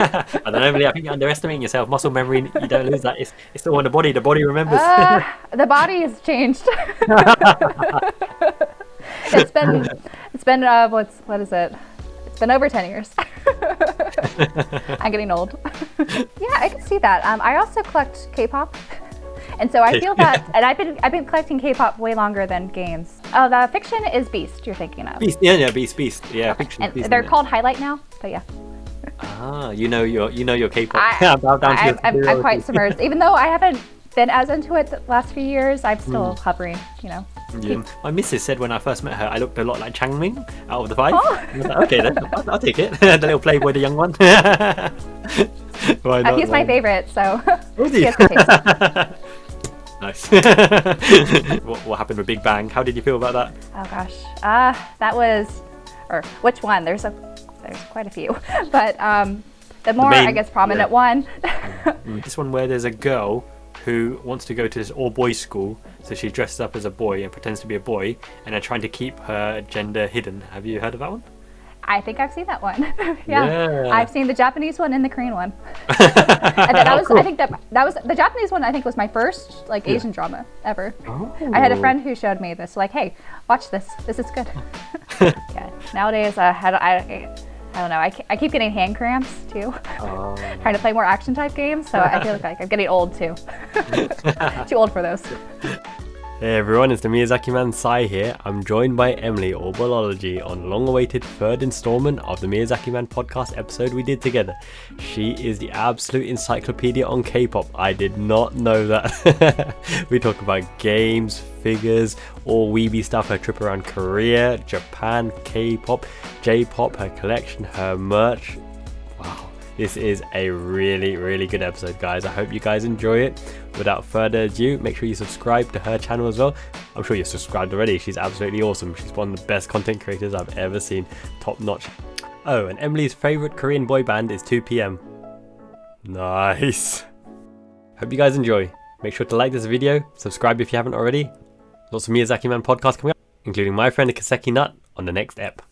I don't know, Emily. I think you're underestimating yourself. Muscle memory, you don't lose that. It's all in the body. The body remembers. The body has changed. it's been what is it? It's been over 10 years. I'm getting old. Yeah, I can see that. I also collect K-pop. And so I feel that, and I've been collecting K-pop way longer than games. Oh, the fiction is Beast you're thinking of. Beast, yeah, Beast. Yeah, fiction. And Beast, they're called Highlight now, but yeah. Ah, you know your K-pop. I'm quite submerged. Even though I haven't been as into it the last few years, I'm still hovering, you know. Yeah. My missus said when I first met her, I looked a lot like Changming out of the five. Oh. I was like, okay, then I'll take it. The little playboy, the young one. Why not? He's my favorite, so Was he he? has good taste. Nice. What happened with Big Bang? How did you feel about that? Oh gosh, that was, or which one? There's quite a few, but the more I guess prominent one. This one where there's a girl who wants to go to this all-boys school, so she dresses up as a boy and pretends to be a boy, and they're trying to keep her gender hidden. Have you heard of that one? I think I've seen that one. Yeah. Yeah. I've seen the Japanese one and the Korean one. And that was, cool. I think that was the Japanese one. I think was my first like Asian drama ever. Oh. I had a friend who showed me this, like, hey, watch this. This is good. Yeah. Nowadays, I don't know. I keep getting hand cramps too. Trying to play more action type games, so I feel like I'm getting old too. Too old for those. Hey everyone, it's the Miyazaki Man Sai here. I'm joined by Emily, ORBALOLOGY, on long-awaited third installment of the Miyazaki Man podcast episode we did together. She is the absolute encyclopedia on K-pop. I did not know that. We talk about games, figures, all weeby stuff, her trip around Korea, Japan, K-pop, J-pop, her collection, her merch. Wow. This is a really, really good episode, guys. I hope you guys enjoy it. Without further ado, make sure you subscribe to her channel as well. I'm sure you're subscribed already. She's absolutely awesome. She's one of the best content creators I've ever seen. Top notch. Oh, and Emily's favourite Korean boy band is 2PM. Nice. Hope you guys enjoy. Make sure to like this video, subscribe if you haven't already. Lots of Miyazaki Man podcasts coming up, including my friend the Kaseki Nut on the next ep.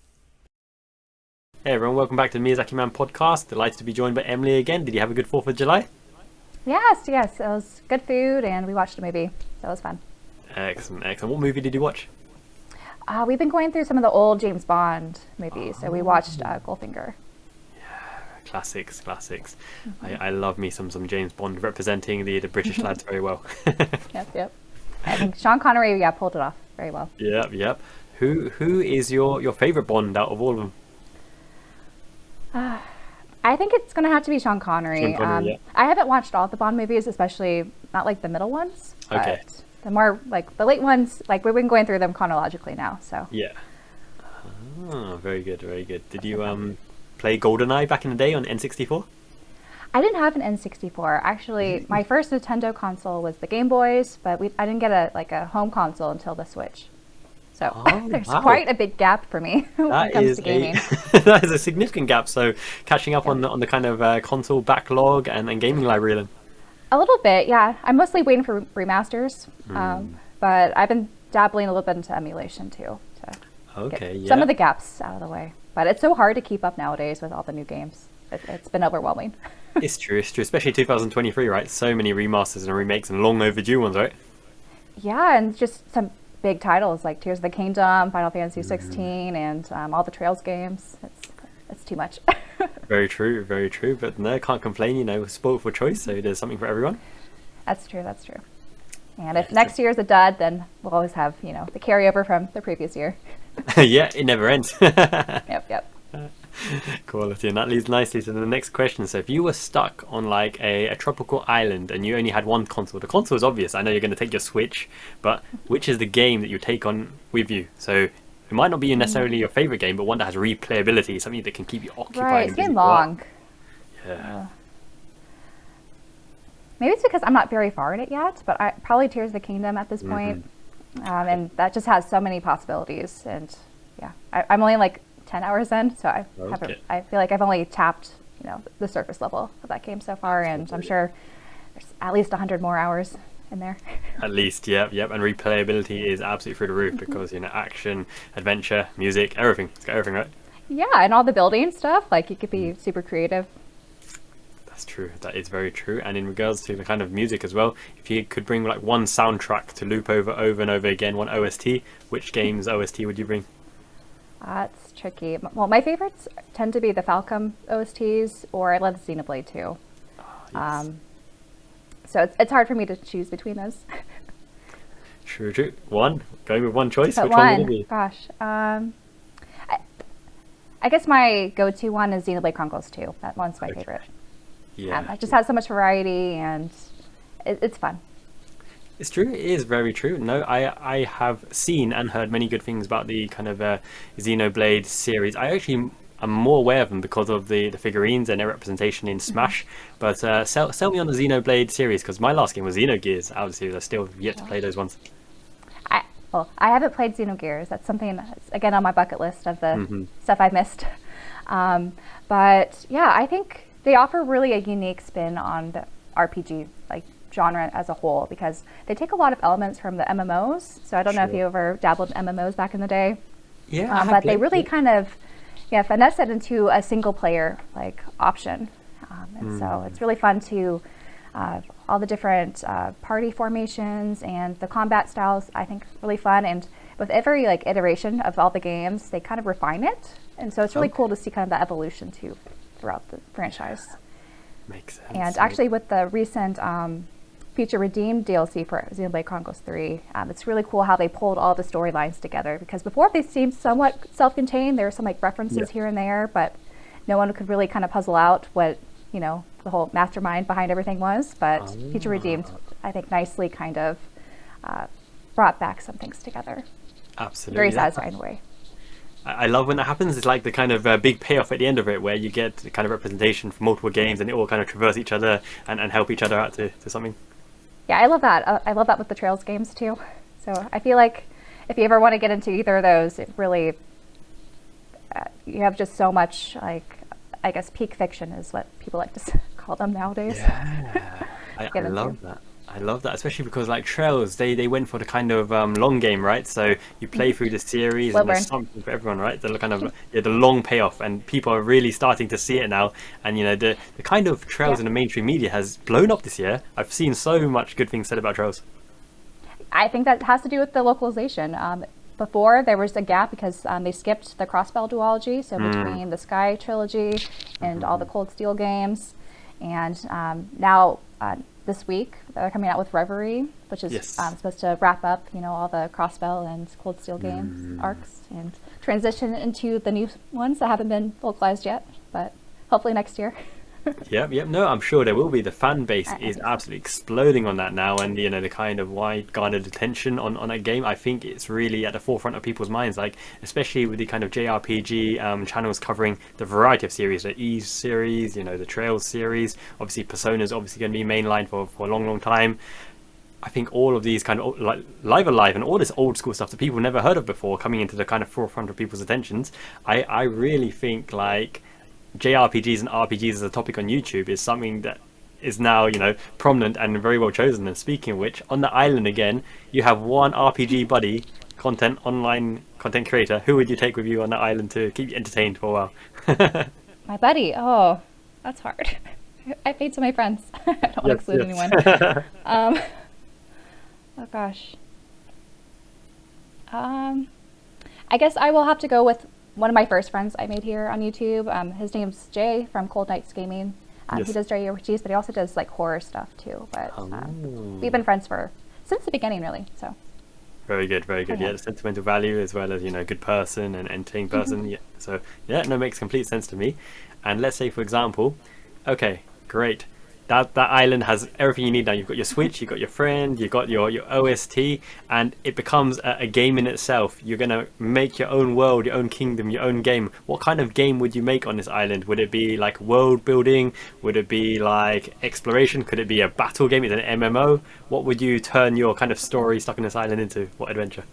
Hey everyone, welcome back to the Miyazaki Man podcast. Delighted to be joined by Emily again. Did you have a good 4th of July? Yes. It was good food, and we watched a movie. That was fun. Excellent. What movie did you watch? We've been going through some of the old James Bond movies, so we watched Goldfinger. Classics. I love me some James Bond representing the British lads very well. Yep. I think Sean Connery, pulled it off very well. Yep. Who is your favourite Bond out of all of them? I think it's going to have to be Sean Connery. Yeah. I haven't watched all the Bond movies, especially not like the middle ones. Okay. But the more like the late ones, like we've been going through them chronologically now. So Yeah. Very good. Did you play GoldenEye back in the day on N64? I didn't have an N64. Actually, my first Nintendo console was the Game Boys, but I didn't get a home console until the Switch. So there's quite a big gap for me when it comes to gaming. That is a significant gap. So catching up on the kind of console backlog and gaming library then. A little bit, yeah. I'm mostly waiting for remasters, but I've been dabbling a little bit into emulation too. To get some of the gaps out of the way. But it's so hard to keep up nowadays with all the new games. It's been overwhelming. It's true, especially 2023, right? So many remasters and remakes and long overdue ones, right? Yeah, and just some big titles like Tears of the Kingdom, Final Fantasy 16, and all the Trails games. It's too much. Very true. But no, can't complain. You know, we're spoiled for choice, so there's something for everyone. That's true. And if next year's a dud, then we'll always have the carryover from the previous year. Yeah, it never ends. Yep. Quality, and that leads nicely to the next question. So if you were stuck on like a tropical island and you only had one console, the console is obvious. I know you're going to take your Switch, but which is the game that you take on with you? So it might not be necessarily your favorite game, but one that has replayability, something that can keep you occupied. Right, it's getting long. Yeah. Maybe it's because I'm not very far in it yet, but probably Tears of the Kingdom at this point. And that just has so many possibilities. And yeah, I'm only like 10 hours in, so I feel like I've only tapped the surface level of that game so far, and I'm sure there's at least 100 more hours in there. At least, yep. And replayability is absolutely through the roof because action, adventure, music, everything. It's got everything, right? Yeah, and all the building stuff, like you could be super creative. That's true. That is very true. And in regards to the kind of music as well, if you could bring like one soundtrack to loop over and over again, one OST, which game's OST would you bring? That's tricky. Well, my favorites tend to be the Falcom OSTs, or I love Xenoblade too. Oh, yes. So it's hard for me to choose between those. True. Going with one choice. But Which one would it be? Gosh. I guess my go-to one is Xenoblade Chronicles 2. That one's my favorite. Yeah. It just has so much variety, and it's fun. It's true. It is very true. No, I have seen and heard many good things about the kind of Xenoblade series. I actually am more aware of them because of the figurines and their representation in Smash. But sell me on the Xenoblade series, because my last game was Xenogears out of the series. I still have yet to play those ones. I haven't played Xenogears. That's something that's, again, on my bucket list of the stuff I've missed. But yeah, I think they offer really a unique spin on the RPG genre as a whole, because they take a lot of elements from the MMOs. So I don't know if you ever dabbled in MMOs back in the day. Yeah, but they really kind of finesse it into a single player option. And so it's really fun to all the different party formations and the combat styles. I think really fun, and with every iteration of all the games, they kind of refine it, and so it's really cool to see kind of the evolution too throughout the franchise. Makes sense. And actually, with the recent Future Redeemed DLC for Xenoblade Chronicles 3, it's really cool how they pulled all the storylines together, because before they seemed somewhat self-contained. There were some references here and there, but no one could really kind of puzzle out what the whole mastermind behind everything was. But Future Redeemed, I think, nicely kind of brought back some things together. Absolutely. Very satisfying way. I love when that happens. It's like the kind of big payoff at the end of it, where you get the kind of representation from multiple games and it all kind of traverse each other and help each other out to something. Yeah, I love that. I love that with the Trails games too. So I feel like if you ever want to get into either of those, it really, you have just so much, I guess peak fiction is what people like to call them nowadays. Yeah, I love that. I love that, especially because Trails, they went for the kind of long game, right? So you play through the series and there's something for everyone, right? The kind of the long payoff, and people are really starting to see it now. And the kind of Trails in the mainstream media has blown up this year. I've seen so much good things said about Trails. I think that has to do with the localization. Before, there was a gap because they skipped the Crossbell duology, so between the Sky trilogy and all the Cold Steel games. And now, this week, they're coming out with Reverie, which is supposed to wrap up, all the Crossbell and Cold Steel games arcs and transition into the new ones that haven't been localized yet, but hopefully next year. Yep. No, I'm sure there will be. The fan base is absolutely exploding on that now, and the kind of wide garnered attention on that game. I think it's really at the forefront of people's minds, especially with the kind of JRPG channels covering the variety of series, the Eve series, the Trails series. Obviously, Persona's obviously going to be mainline for a long time. I think all of these kind of Live Alive and all this old school stuff that people never heard of before coming into the kind of forefront of people's attentions. I really think JRPGs and RPGs as a topic on YouTube is something that is now, prominent and very well chosen. And speaking of which, on the island again, you have one RPG buddy, online content creator. Who would you take with you on the island to keep you entertained for a while? My buddy? Oh, that's hard. I've made so many friends. I don't want to exclude anyone. Oh gosh. I guess I will have to go with one of my first friends I made here on YouTube. His name's Jay from Cold Nights Gaming. He does JRPGs, but he also does horror stuff too. But we've been friends since the beginning, really. So very good. Yeah, the sentimental value as well as good person and entertaining person. Yeah. So makes complete sense to me. And let's say, for example, okay, great. That island has everything you need now. You've got your Switch, you've got your friend, you've got your OST, and it becomes a game in itself. You're going to make your own world, your own kingdom, your own game. What kind of game would you make on this island? Would it be world building? Would it be exploration? Could it be a battle game? Is it an MMO? What would you turn your kind of story stuck on this island into? What adventure?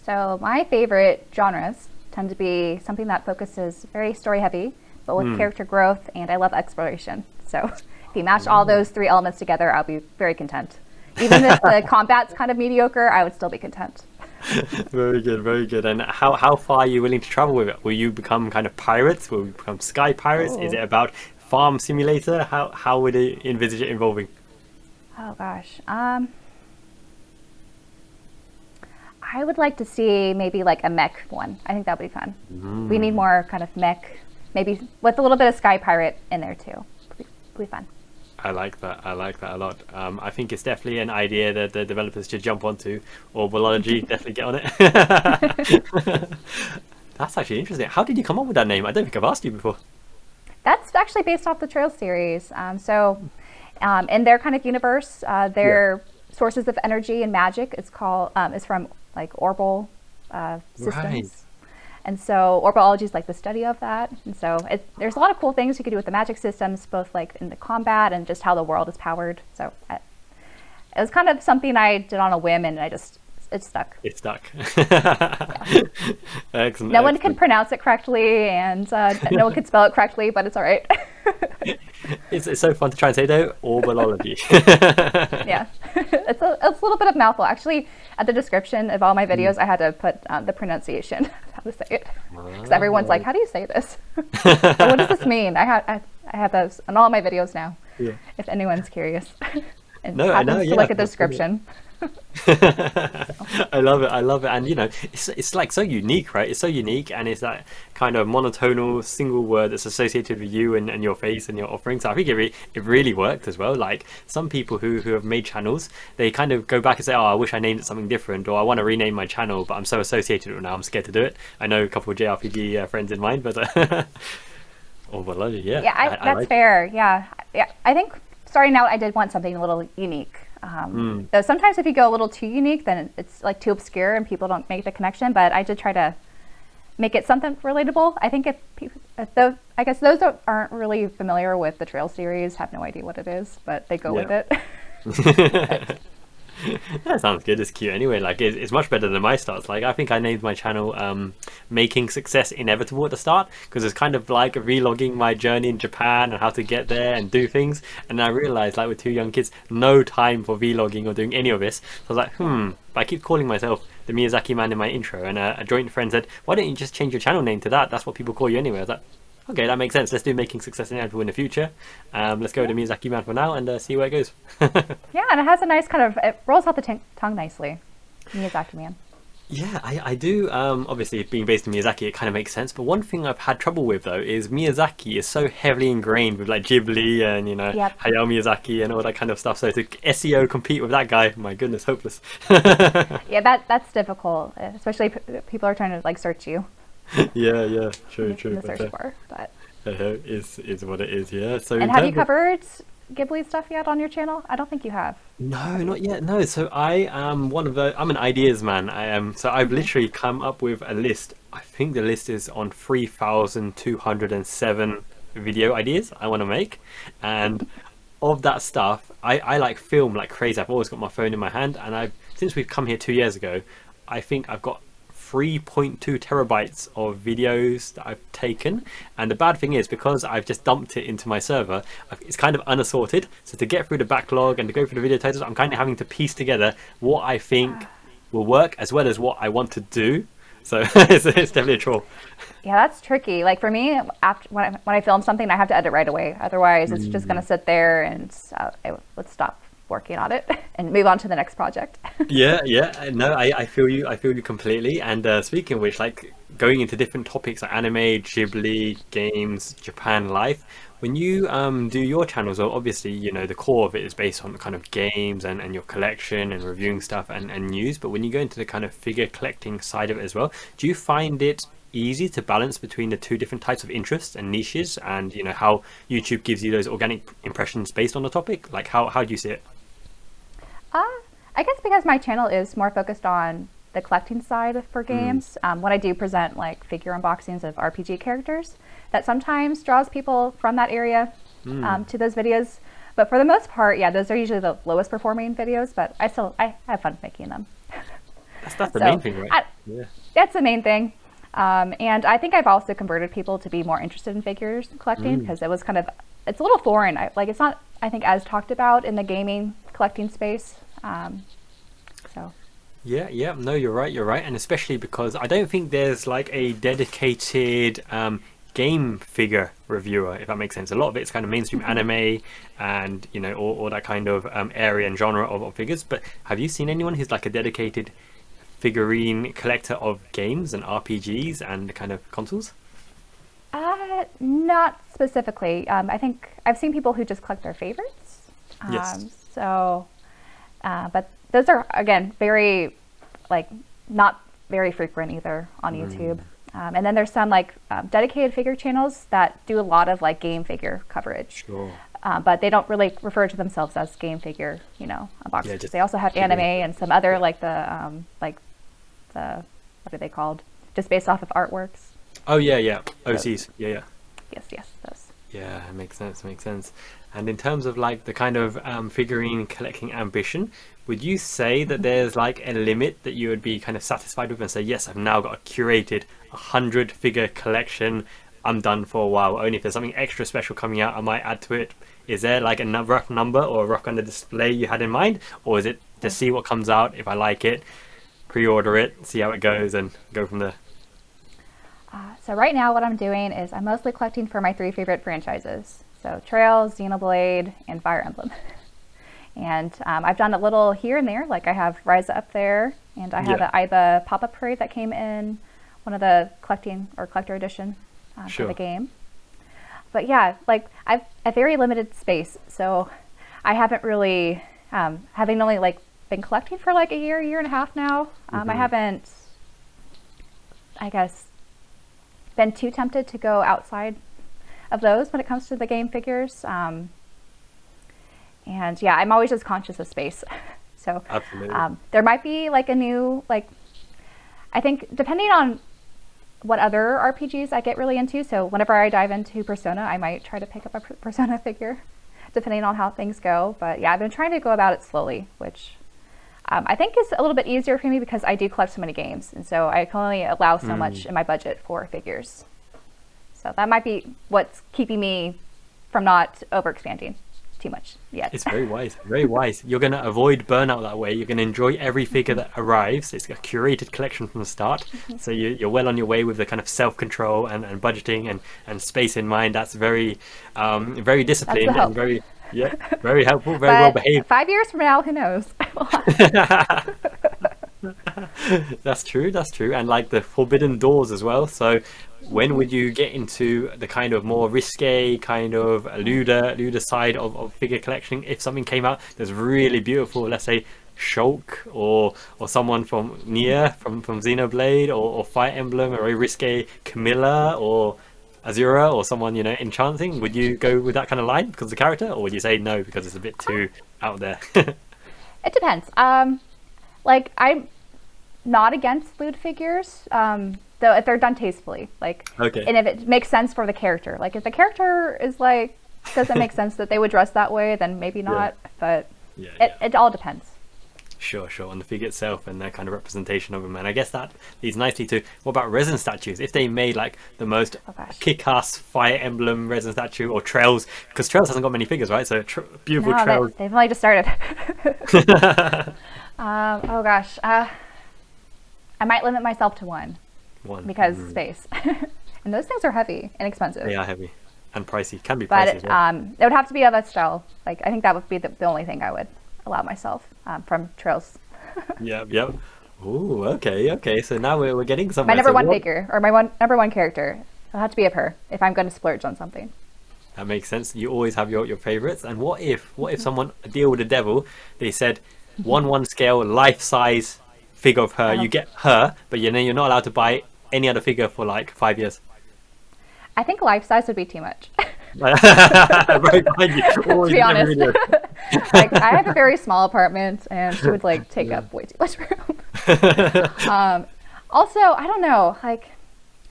So my favorite genres tend to be something that focuses very story heavy, but with character growth, and I love exploration. So if you match all those three elements together, I'll be very content. Even if the combat's kind of mediocre, I would still be content. Very good. And how far are you willing to travel with it? Will you become kind of pirates? Will you become sky pirates? Is it about farm simulator? How would you envisage it involving? Oh gosh. I would like to see maybe like a mech one. I think that would be fun. We need more kind of mech, maybe with a little bit of Sky Pirate in there too. Would be fun. I like that. I like that a lot. I think it's definitely an idea that the developers should jump onto. ORBALOLOGY, definitely get on it. That's actually interesting. How did you come up with that name? I don't think I've asked you before. That's actually based off the Trail series. In their kind of universe, their sources of energy and magic is from like orbal systems. Right. And so orbalogy is like the study of that. And so there's a lot of cool things you could do with the magic systems, both like in the combat and just how the world is powered. So it was kind of something I did on a whim, and it stuck. It stuck. Yeah. Excellent. No one can pronounce it correctly, and no one can spell it correctly, but it's all right. It's so fun to try and say though. ORBALOLOGY. Yeah, it's a little bit of mouthful. Actually, at the description of all my videos, I had to put the pronunciation of how to say it, because everyone's like, "How do you say this? What does this mean?" I have those on all my videos now. Yeah. If anyone's curious, and No, I know. to Yeah, look at the description. I love it, and you know, it's like so unique, right? It's so unique, and it's that kind of monotonal single word that's associated with you and your face and your offering. So I think it really worked as well. Like some people who have made channels, they kind of go back and say, "Oh, I wish I named it something different," or "I want to rename my channel, but I'm so associated with it now, I'm scared to do it." I know a couple of JRPG friends in mind, but ORBALOLOGY, yeah. Yeah, that's like fair. Yeah, I think starting out, I did want something a little unique. Though sometimes if you go a little too unique, then it's like too obscure and people don't make the connection. But I did try to make it something relatable. I think I guess those that aren't really familiar with the Trail series have no idea what it is, but they go with it. That sounds good. It's cute anyway. Like it's much better than my starts. Like I think I named my channel Making Success Inevitable at the start, because it's kind of like vlogging my journey in Japan and how to get there and do things. And I realized, like with two young kids, no time for vlogging or doing any of this. So I was like, but I keep calling myself the Miyazaki Man in my intro, and a joint friend said, "Why don't you just change your channel name to that? That's what people call you anyway." I was like, okay, that makes sense. Let's do Making Success Inevitable in the future. Let's go to Miyazaki Man for now and see where it goes. Yeah, and it has a nice kind of, it rolls out the tongue nicely. Miyazaki Man. Yeah, I do. Obviously, being based in Miyazaki, it kind of makes sense. But one thing I've had trouble with, though, is Miyazaki is so heavily ingrained with like Ghibli and, you know, Hayao Miyazaki and all that kind of stuff. So to SEO compete with that guy, my goodness, hopeless. Yeah, that's difficult, especially if people are trying to like search you. Yeah, true. In the search bar, but is what it is. Yeah. So and have you covered Ghibli stuff yet on your channel? I don't think you have. No, not yet. No. So I am I'm an ideas man. I am. So I've literally come up with a list. I think the list is on 3,207 video ideas I want to make, and of that stuff, I like film like crazy. I've always got my phone in my hand, and since we've come here 2 years ago, I think I've got 3.2 terabytes of videos that I've taken. And the bad thing is, because I've just dumped it into my server, it's kind of unassorted. So to get through the backlog and to go through the video titles, I'm kind of having to piece together what I think will work as well as what I want to do. So it's definitely a chore. Yeah, that's tricky. Like for me, when I film something, I have to edit right away. Otherwise, it's just going to sit there and let's stop working on it and move on to the next project. yeah no, I feel you completely. And speaking of which, like going into different topics like anime, Ghibli, games, Japan life, when you do your channels, well, obviously, you know, the core of it is based on kind of games and your collection and reviewing stuff and news, but when you go into the kind of figure collecting side of it as well, do you find it easy to balance between the two different types of interests and niches, and you know how YouTube gives you those organic impressions based on the topic? Like how do you see it? I guess because my channel is more focused on the collecting side for games, when I do present like figure unboxings of RPG characters, that sometimes draws people from that area to those videos. But for the most part, yeah, those are usually the lowest performing videos, but I have fun making them. That's the main thing, right? That's the main thing. And I think I've also converted people to be more interested in figures collecting, because it's a little foreign. It's not, I think, as talked about in the gaming collecting space. So. Yeah, no, you're right, and especially because I don't think there's like a dedicated game figure reviewer, if that makes sense. A lot of it's kind of mainstream anime and, you know, all that kind of area and genre of figures. But have you seen anyone who's like a dedicated figurine collector of games and RPGs and kind of consoles? Not specifically. I think I've seen people who just collect their favorites. Yes. But those are, again, very, like, not very frequent either on YouTube. And then there's some like dedicated figure channels that do a lot of like game figure coverage. Sure. But they don't really refer to themselves as game figure, you know, unboxers. Yeah, they also have anime and some other like the what are they called? Just based off of artworks. Oh yeah. OCs. Yeah. Yes, those. Yeah, makes sense. And in terms of like the kind of figurine collecting ambition, would you say that there's like a limit that you would be kind of satisfied with and say, yes, I've now got a curated 100 figure collection, I'm done for a while. Only if there's something extra special coming out, I might add to it. Is there like a rough number or a rough kind of display you had in mind? Or is it to see what comes out, if I like it, pre-order it, see how it goes and go from there? So right now what I'm doing is I'm mostly collecting for my 3 favorite franchises. So Trails, Xenoblade, and Fire Emblem. And I've done a little here and there, like I have Rise up there, and I have the Iba pop-up parade that came in one of the collector edition for the game. But yeah, like I've a very limited space, so I haven't really, having only like been collecting for like a year and a half now, I haven't, I guess, been too tempted to go outside of those when it comes to the game figures. And yeah, I'm always just conscious of space. So there might be like a new, like, I think depending on what other RPGs I get really into. So whenever I dive into Persona, I might try to pick up a Persona figure, depending on how things go. But yeah, I've been trying to go about it slowly, which I think is a little bit easier for me because I do collect so many games. And so I can only allow so much in my budget for figures. So that might be what's keeping me from not overexpanding too much yet. It's very wise, very wise. You're going to avoid burnout that way. You're going to enjoy every figure that arrives. It's a curated collection from the start. So you're well on your way with the kind of self-control and budgeting and space in mind. That's very disciplined and very helpful, very well behaved. 5 years from now, who knows? That's true. And like the forbidden doors as well. So when would you get into the kind of more risque, kind of looter side of figure collecting? If something came out that's really beautiful, let's say Shulk or someone from Nier, from Xenoblade or Fire Emblem, or a risque Camilla or Azura or someone, you know, enchanting, would you go with that kind of line because of the character, or would you say no because it's a bit too out there? It depends. Like I'm not against lewd figures, though if they're done tastefully, like, and if it makes sense for the character. Like if the character is like doesn't make sense that they would dress that way, then maybe not. But it all depends. Sure. On the figure itself and their kind of representation of them. And I guess that leads nicely to, what about resin statues? If they made like the most kick-ass Fire Emblem resin statue, or Trails, because Trails hasn't got many figures, right? So beautiful Trails. They've only just started. Oh gosh. I might limit myself to one. Because space. And those things are heavy and expensive. They are heavy and pricey. Can be pricey as well. It would have to be of a style. Like I think that would be the only thing I would allow myself from Trails. Yep. Ooh, okay. So now we're getting somewhere. My number one figure, or my number one character, it'll have to be of her if I'm going to splurge on something. That makes sense. You always have your favorites. And what if someone, a deal with the devil, they said 1/1 scale, life size figure of her. You get her, but you're not allowed to buy any other figure for like 5 years. I think life size would be too much. Right behind you. To be honest. Like I have a very small apartment and she would like take up way too much room. Also, I don't know, like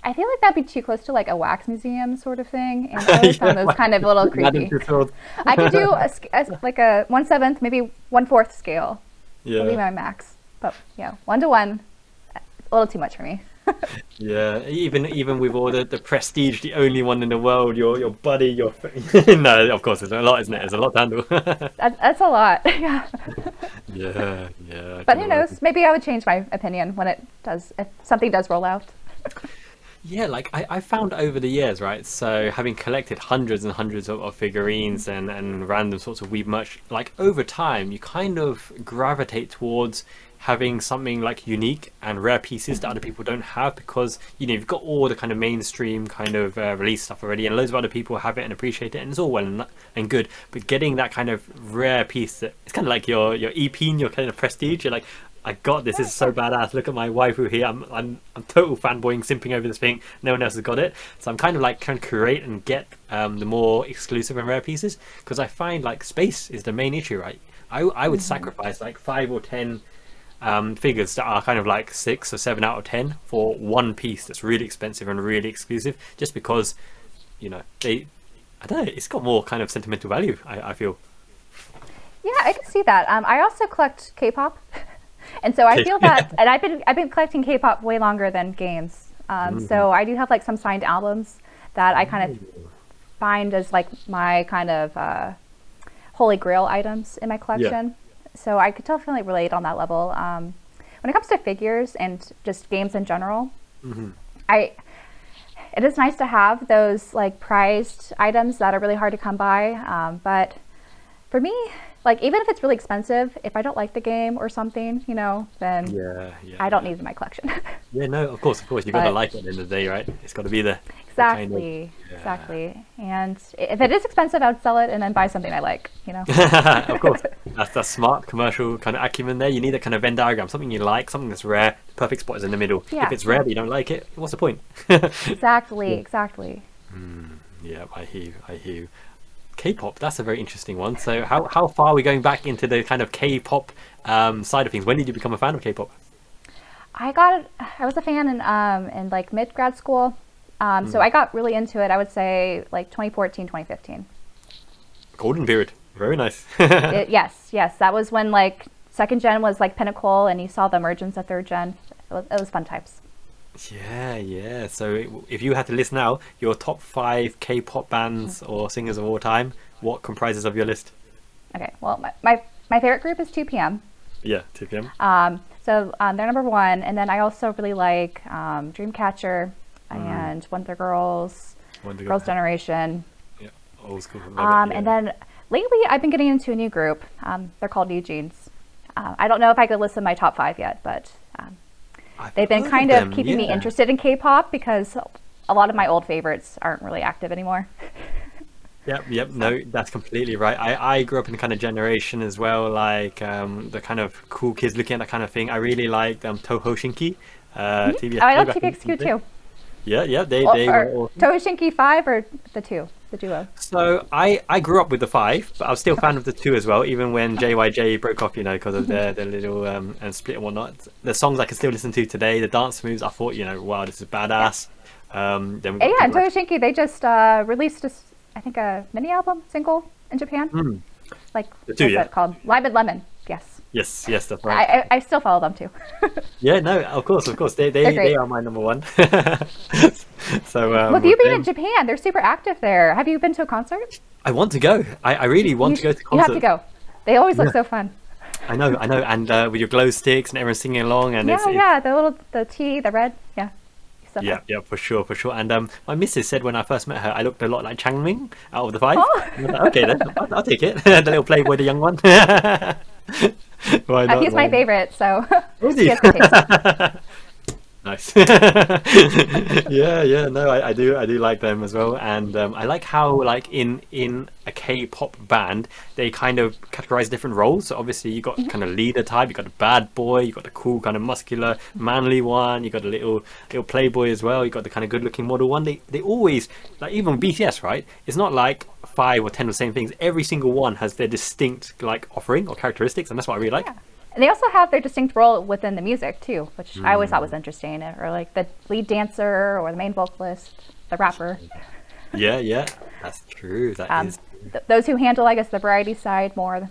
I feel like that'd be too close to like a wax museum sort of thing, and I always found those kind of a little creepy. I could do like a 1/7, maybe 1/4 scale. That'd be my max. But yeah, 1-to-1, a little too much for me. Yeah, even with all the prestige, the only one in the world, your buddy, no, of course, there's a lot, isn't it? There's a lot to handle. That's a lot. Yeah. Yeah. But who knows? Maybe I would change my opinion when if something does roll out. Yeah, like I found over the years, right? So having collected hundreds and hundreds of figurines and random sorts of weeb merch, like over time, you kind of gravitate towards having something like unique and rare pieces that other people don't have, because you've got all the kind of mainstream kind of release stuff already, and loads of other people have it and appreciate it, and it's all well and good. But getting that kind of rare piece that it's kind of like your EP and your kind of prestige. You're like, I got this. This is so badass. Look at my waifu here. I'm total fanboying, simping over this thing. No one else has got it. So I'm kind of like trying to create and get the more exclusive and rare pieces, because I find like space is the main issue, right? I would sacrifice like 5 or 10 figures that are kind of like 6 or 7 out of 10 for one piece that's really expensive and really exclusive, just because I don't know, it's got more kind of sentimental value. I feel. Yeah, I can see that. I also collect K-pop. And so I feel that, and I've been collecting K-pop way longer than games. So I do have like some signed albums that I kind of find as like my kind of holy grail items in my collection. So I could definitely relate on that level. When it comes to figures and just games in general, it is nice to have those like prized items that are really hard to come by. But for me, like, even if it's really expensive, if I don't like the game or something, then I don't need it in my collection. Yeah, no, of course. You've got to like it at the end of the day, right? It's got to be there. Exactly. And if it is expensive, I'd sell it and then buy something I like, Of course. That's smart commercial kind of acumen there. You need a kind of Venn diagram, something you like, something that's rare. The perfect spot is in the middle. Yeah. If it's rare but you don't like it, what's the point? Exactly. Yeah, I hear you. K-pop, that's a very interesting one. So how far are we going back into the kind of K-pop side of things? When did you become a fan of K-pop? I was a fan in like mid-grad school. So I got really into it, I would say like 2014, 2015. Golden period. Very nice. Yes. That was when like second gen was like pinnacle and you saw the emergence of third gen. It was fun times. Yeah. So if you had to list now your top 5 K-pop bands or singers of all time, what comprises of your list? Okay, well, my favorite group is 2PM. Yeah, 2PM. So they're number 1, and then I also really like Dreamcatcher and Wonder Girls, Girls' Generation. Yeah, old school. And then lately I've been getting into a new group. They're called New Jeans. I don't know if I could list my top 5 yet, but they've been kind of keeping me interested in K-pop, because a lot of my old favorites aren't really active anymore. Yep. No, that's completely right. I grew up in the kind of generation as well, like the kind of cool kids looking at that kind of thing. I really liked Toho Shinki. TVXQ, I love TVXQ too. Yeah, they were awesome. Toho Shinki 5 or the 2, the duo? So I grew up with the 5, but I was still a fan of the 2 as well, even when JYJ broke off, because of their little and split and whatnot. The songs I can still listen to today, the dance moves, I thought, wow, this is badass. And Toho Shinki, they just released I think a mini album single in Japan. Like, what's that called? Lime and Lemon. Yes, that's right. I still follow them too. Yeah, no, of course. They are my number 1. So well, you being in Japan, they're super active there. Have you been to a concert? I want to go. I really want to go to concerts. You have to go. They always look so fun. I know, and with your glow sticks and everyone singing along, and the tea, the red, Yeah, for sure. And my missus said when I first met her, I looked a lot like Changming out of the 5. Oh. I was like, okay, then I'll take it. The little playboy, the young one. Why not? He's my favorite, so he has the taste. Nice. Yeah. No, I do like them as well, and I like how like in a K-pop band they kind of categorize different roles. So obviously you got kind of leader type, you got the bad boy, you got the cool kind of muscular manly one, you got the little playboy as well, you got the kind of good looking model one. They always, like, even BTS, right? It's not like 5 or 10 of the same things. Every single one has their distinct like offering or characteristics, and that's what I really like. Yeah. And they also have their distinct role within the music too, which I always thought was interesting. Or like the lead dancer or the main vocalist, the rapper. Yeah, that's true. That is. Those who handle, I guess, the variety side more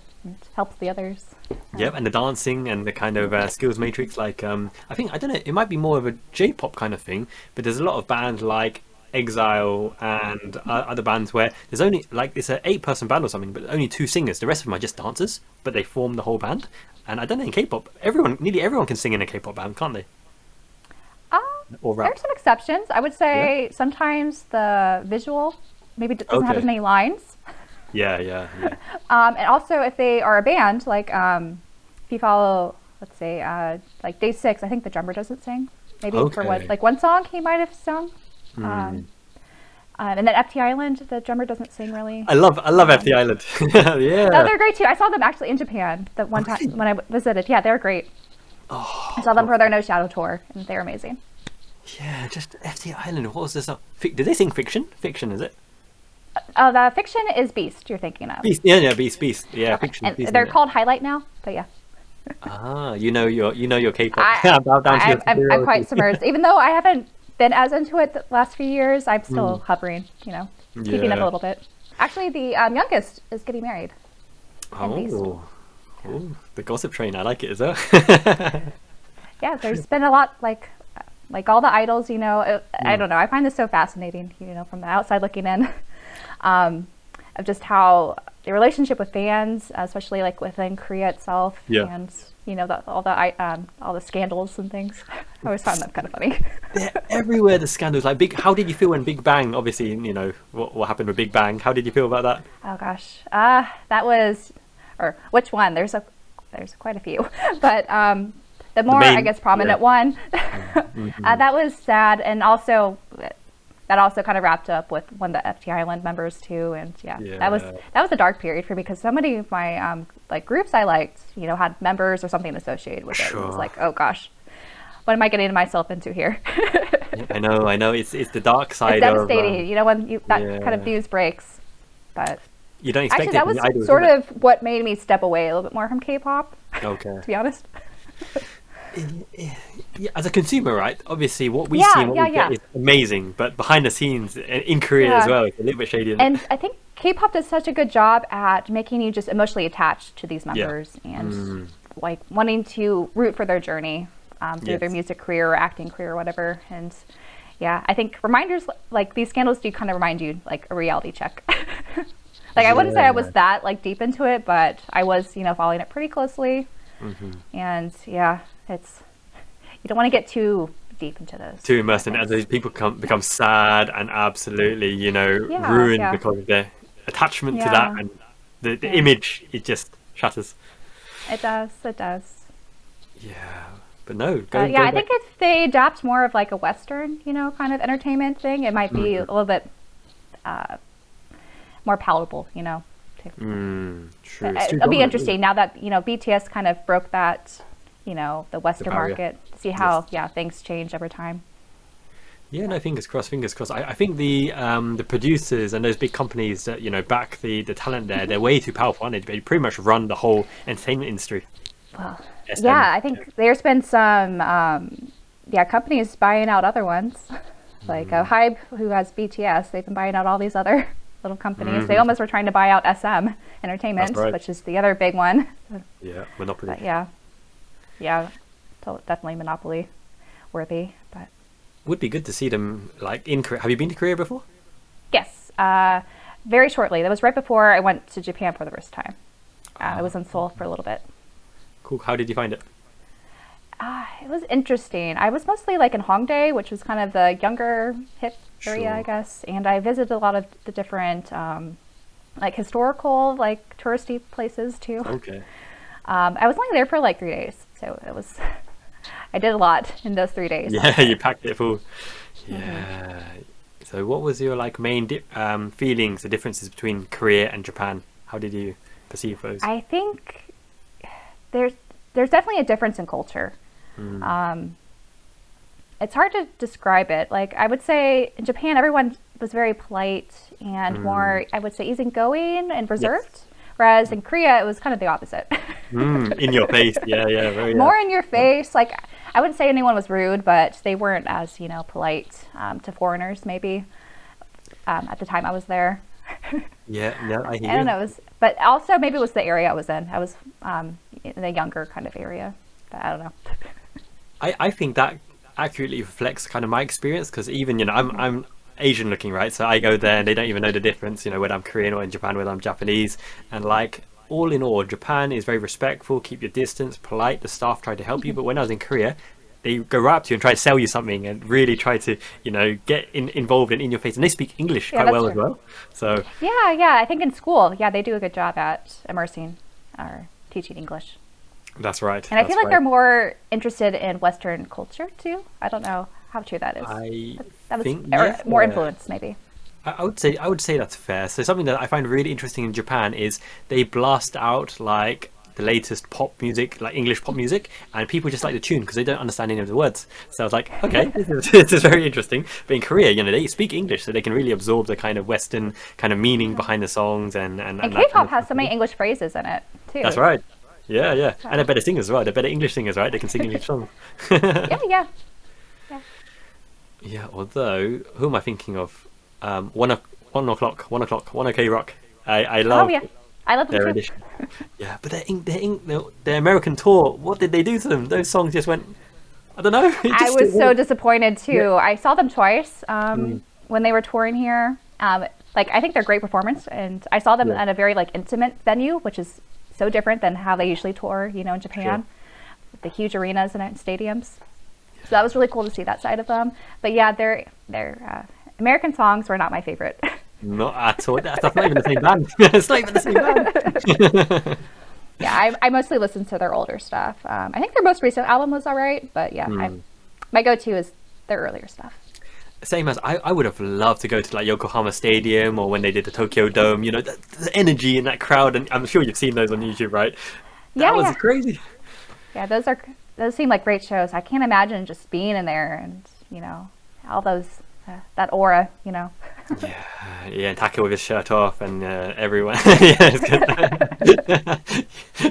helps the others. Yep, and the dancing and the kind of skills matrix. Like, I don't know, it might be more of a J-pop kind of thing, but there's a lot of bands like Exile and other bands where there's only like it's an 8-person band or something, but only 2 singers. The rest of them are just dancers, but they form the whole band. And I don't know, in K-pop, nearly everyone can sing in a K-pop band, can't they? or There rap? are some exceptions. I would say sometimes the visual maybe doesn't have as many lines. Yeah. And also if they are a band, like if you follow, let's say, like Day 6, I think the drummer doesn't sing. Maybe for one song he might have sung. And then FT Island, the drummer doesn't sing really. I love FT Island. Yeah. No, they're great too. I saw them actually in Japan the one time when I visited. Yeah, they're great. I saw them for their No Shadow tour, and they're amazing. Yeah, just FT Island. What was this? Did they sing Fiction? Fiction, is it? Oh, the Fiction is Beast you're thinking of. Beast. Yeah, Beast. Yeah, Okay. Fiction. And Beast, they're called Highlight now, but yeah. You know your K-pop. Bow down to your I'm quite submerged. Even though I haven't been as into it the last few years, I'm still hovering, keeping up a little bit. Actually, the youngest is getting married. Oh, the gossip train. I like it as well. Yeah, there's been a lot like all the idols, I don't know. I find this so fascinating, from the outside looking in, of just how the relationship with fans, especially like within Korea itself, and all the scandals and things. I always found that kind of funny. They're everywhere. The scandals, like How did you feel when Big Bang? Obviously, what happened with Big Bang. How did you feel about that? Oh gosh, that was, or which one? There's quite a few, but the more I guess prominent one. That was sad, and also that also kind of wrapped up with one of the FT Island members too, and that was a dark period for me because so many of my like groups I liked, had members or something associated with it. It was like, oh gosh, what am I getting myself into here? I know. It's the dark side. It's devastating, when that kind of news breaks. But you don't expect actually, that was sort of what made me step away a little bit more from K-pop. Okay. To be honest. Yeah, as a consumer, right? Obviously, what we see and what we get is amazing, but behind the scenes in Korea as well, it's a little bit shady. And I think K-pop does such a good job at making you just emotionally attached to these members and like wanting to root for their journey through their music career or acting career or whatever. And I think reminders like these scandals do kind of remind you like a reality check. Like I wouldn't say I was that like deep into it, but I was, following it pretty closely. And it's, you don't want to get too deep into those. Too immersed in it, as these people become sad and absolutely, ruined because of their attachment to that, and the image, it just shatters. It does. Yeah, but no. I think if they adapt more of like a Western, kind of entertainment thing, it might be a little bit more palatable, True. It'll be interesting now that BTS kind of broke that, the Western market. See how things change over time. Yeah, no, fingers crossed. I think the producers and those big companies that back the talent they're way too powerful, aren't they? They pretty much run the whole entertainment industry. Well, I think there's been some companies buying out other ones, like Hybe, who has BTS. They've been buying out all these other little companies. They almost were trying to buy out SM Entertainment, which is the other big one. Yeah, monopoly. But definitely monopoly worthy. But would be good to see them like in Korea. Have you been to Korea before? Yes, very shortly. That was right before I went to Japan for the first time. I was in Seoul for a little bit. Cool. How did you find it? It was interesting. I was mostly like in Hongdae, which was kind of the younger hip area, I guess. And I visited a lot of the different like historical, like touristy places too. Okay. I was only there for like 3 days, so it was. I did a lot in those 3 days. Yeah, you packed it full. Yeah. So, what was your like main feelings, the differences between Korea and Japan? How did you perceive those? I think there's definitely a difference in culture. It's hard to describe it. Like I would say in Japan, everyone was very polite and more, I would say, easygoing and reserved. Yes. Whereas in Korea, it was kind of the opposite. In your face, very more in your face. Like I wouldn't say anyone was rude, but they weren't as polite to foreigners. Maybe at the time I was there. I hear. I don't know. But also maybe it was the area I was in. I was in a younger kind of area. But I don't know. I think that accurately reflects kind of my experience because even I'm Asian looking, right? So I go there and they don't even know the difference, whether I'm Korean or in Japan, whether I'm Japanese. And like all in all, Japan is very respectful, keep your distance, polite. The staff try to help you. But when I was in Korea, they go right up to you and try to sell you something and really try to, get involved and in your face. And they speak English quite well as well. So yeah, I think in school, they do a good job at immersing or teaching English. That's right. And I feel like they're more interested in Western culture too. I don't know how true that is. I think more influence maybe. I would say that's fair. So something that I find really interesting in Japan is they blast out like the latest pop music, like English pop music, and people just like the tune because they don't understand any of the words. So I was like, okay, this is very interesting. But in Korea, they speak English, so they can really absorb the kind of Western kind of meaning behind the songs, and K-pop kind of has so many English phrases in it too. That's right. Yeah, and they're better singers as well. They're better English singers, right? They can sing English songs. Yeah. Although, who am I thinking of? 1 o'clock, 1 OK Rock. I love. Oh yeah. I love them their too. edition. Yeah, but their American tour, what did they do to them? Those songs just went, I don't know. I was so disappointed too. Yeah. I saw them twice when they were touring here. I think they're great performance, and I saw them at a very intimate venue, which is so different than how they usually tour, in Japan, with the huge arenas and stadiums. So that was really cool to see that side of them. But yeah, their American songs were not my favorite. Not at all. That's not even the same band. It's not even the same band. Yeah, I mostly listen to their older stuff. I think their most recent album was all right, but my go-to is their earlier stuff. Same as I would have loved to go to Yokohama Stadium, or when they did the Tokyo Dome. The energy in that crowd, and I'm sure you've seen those on YouTube, right? That was crazy. Yeah, those seem like great shows. I can't imagine just being in there and all those that aura, Yeah, and Taka with his shirt off, and everyone.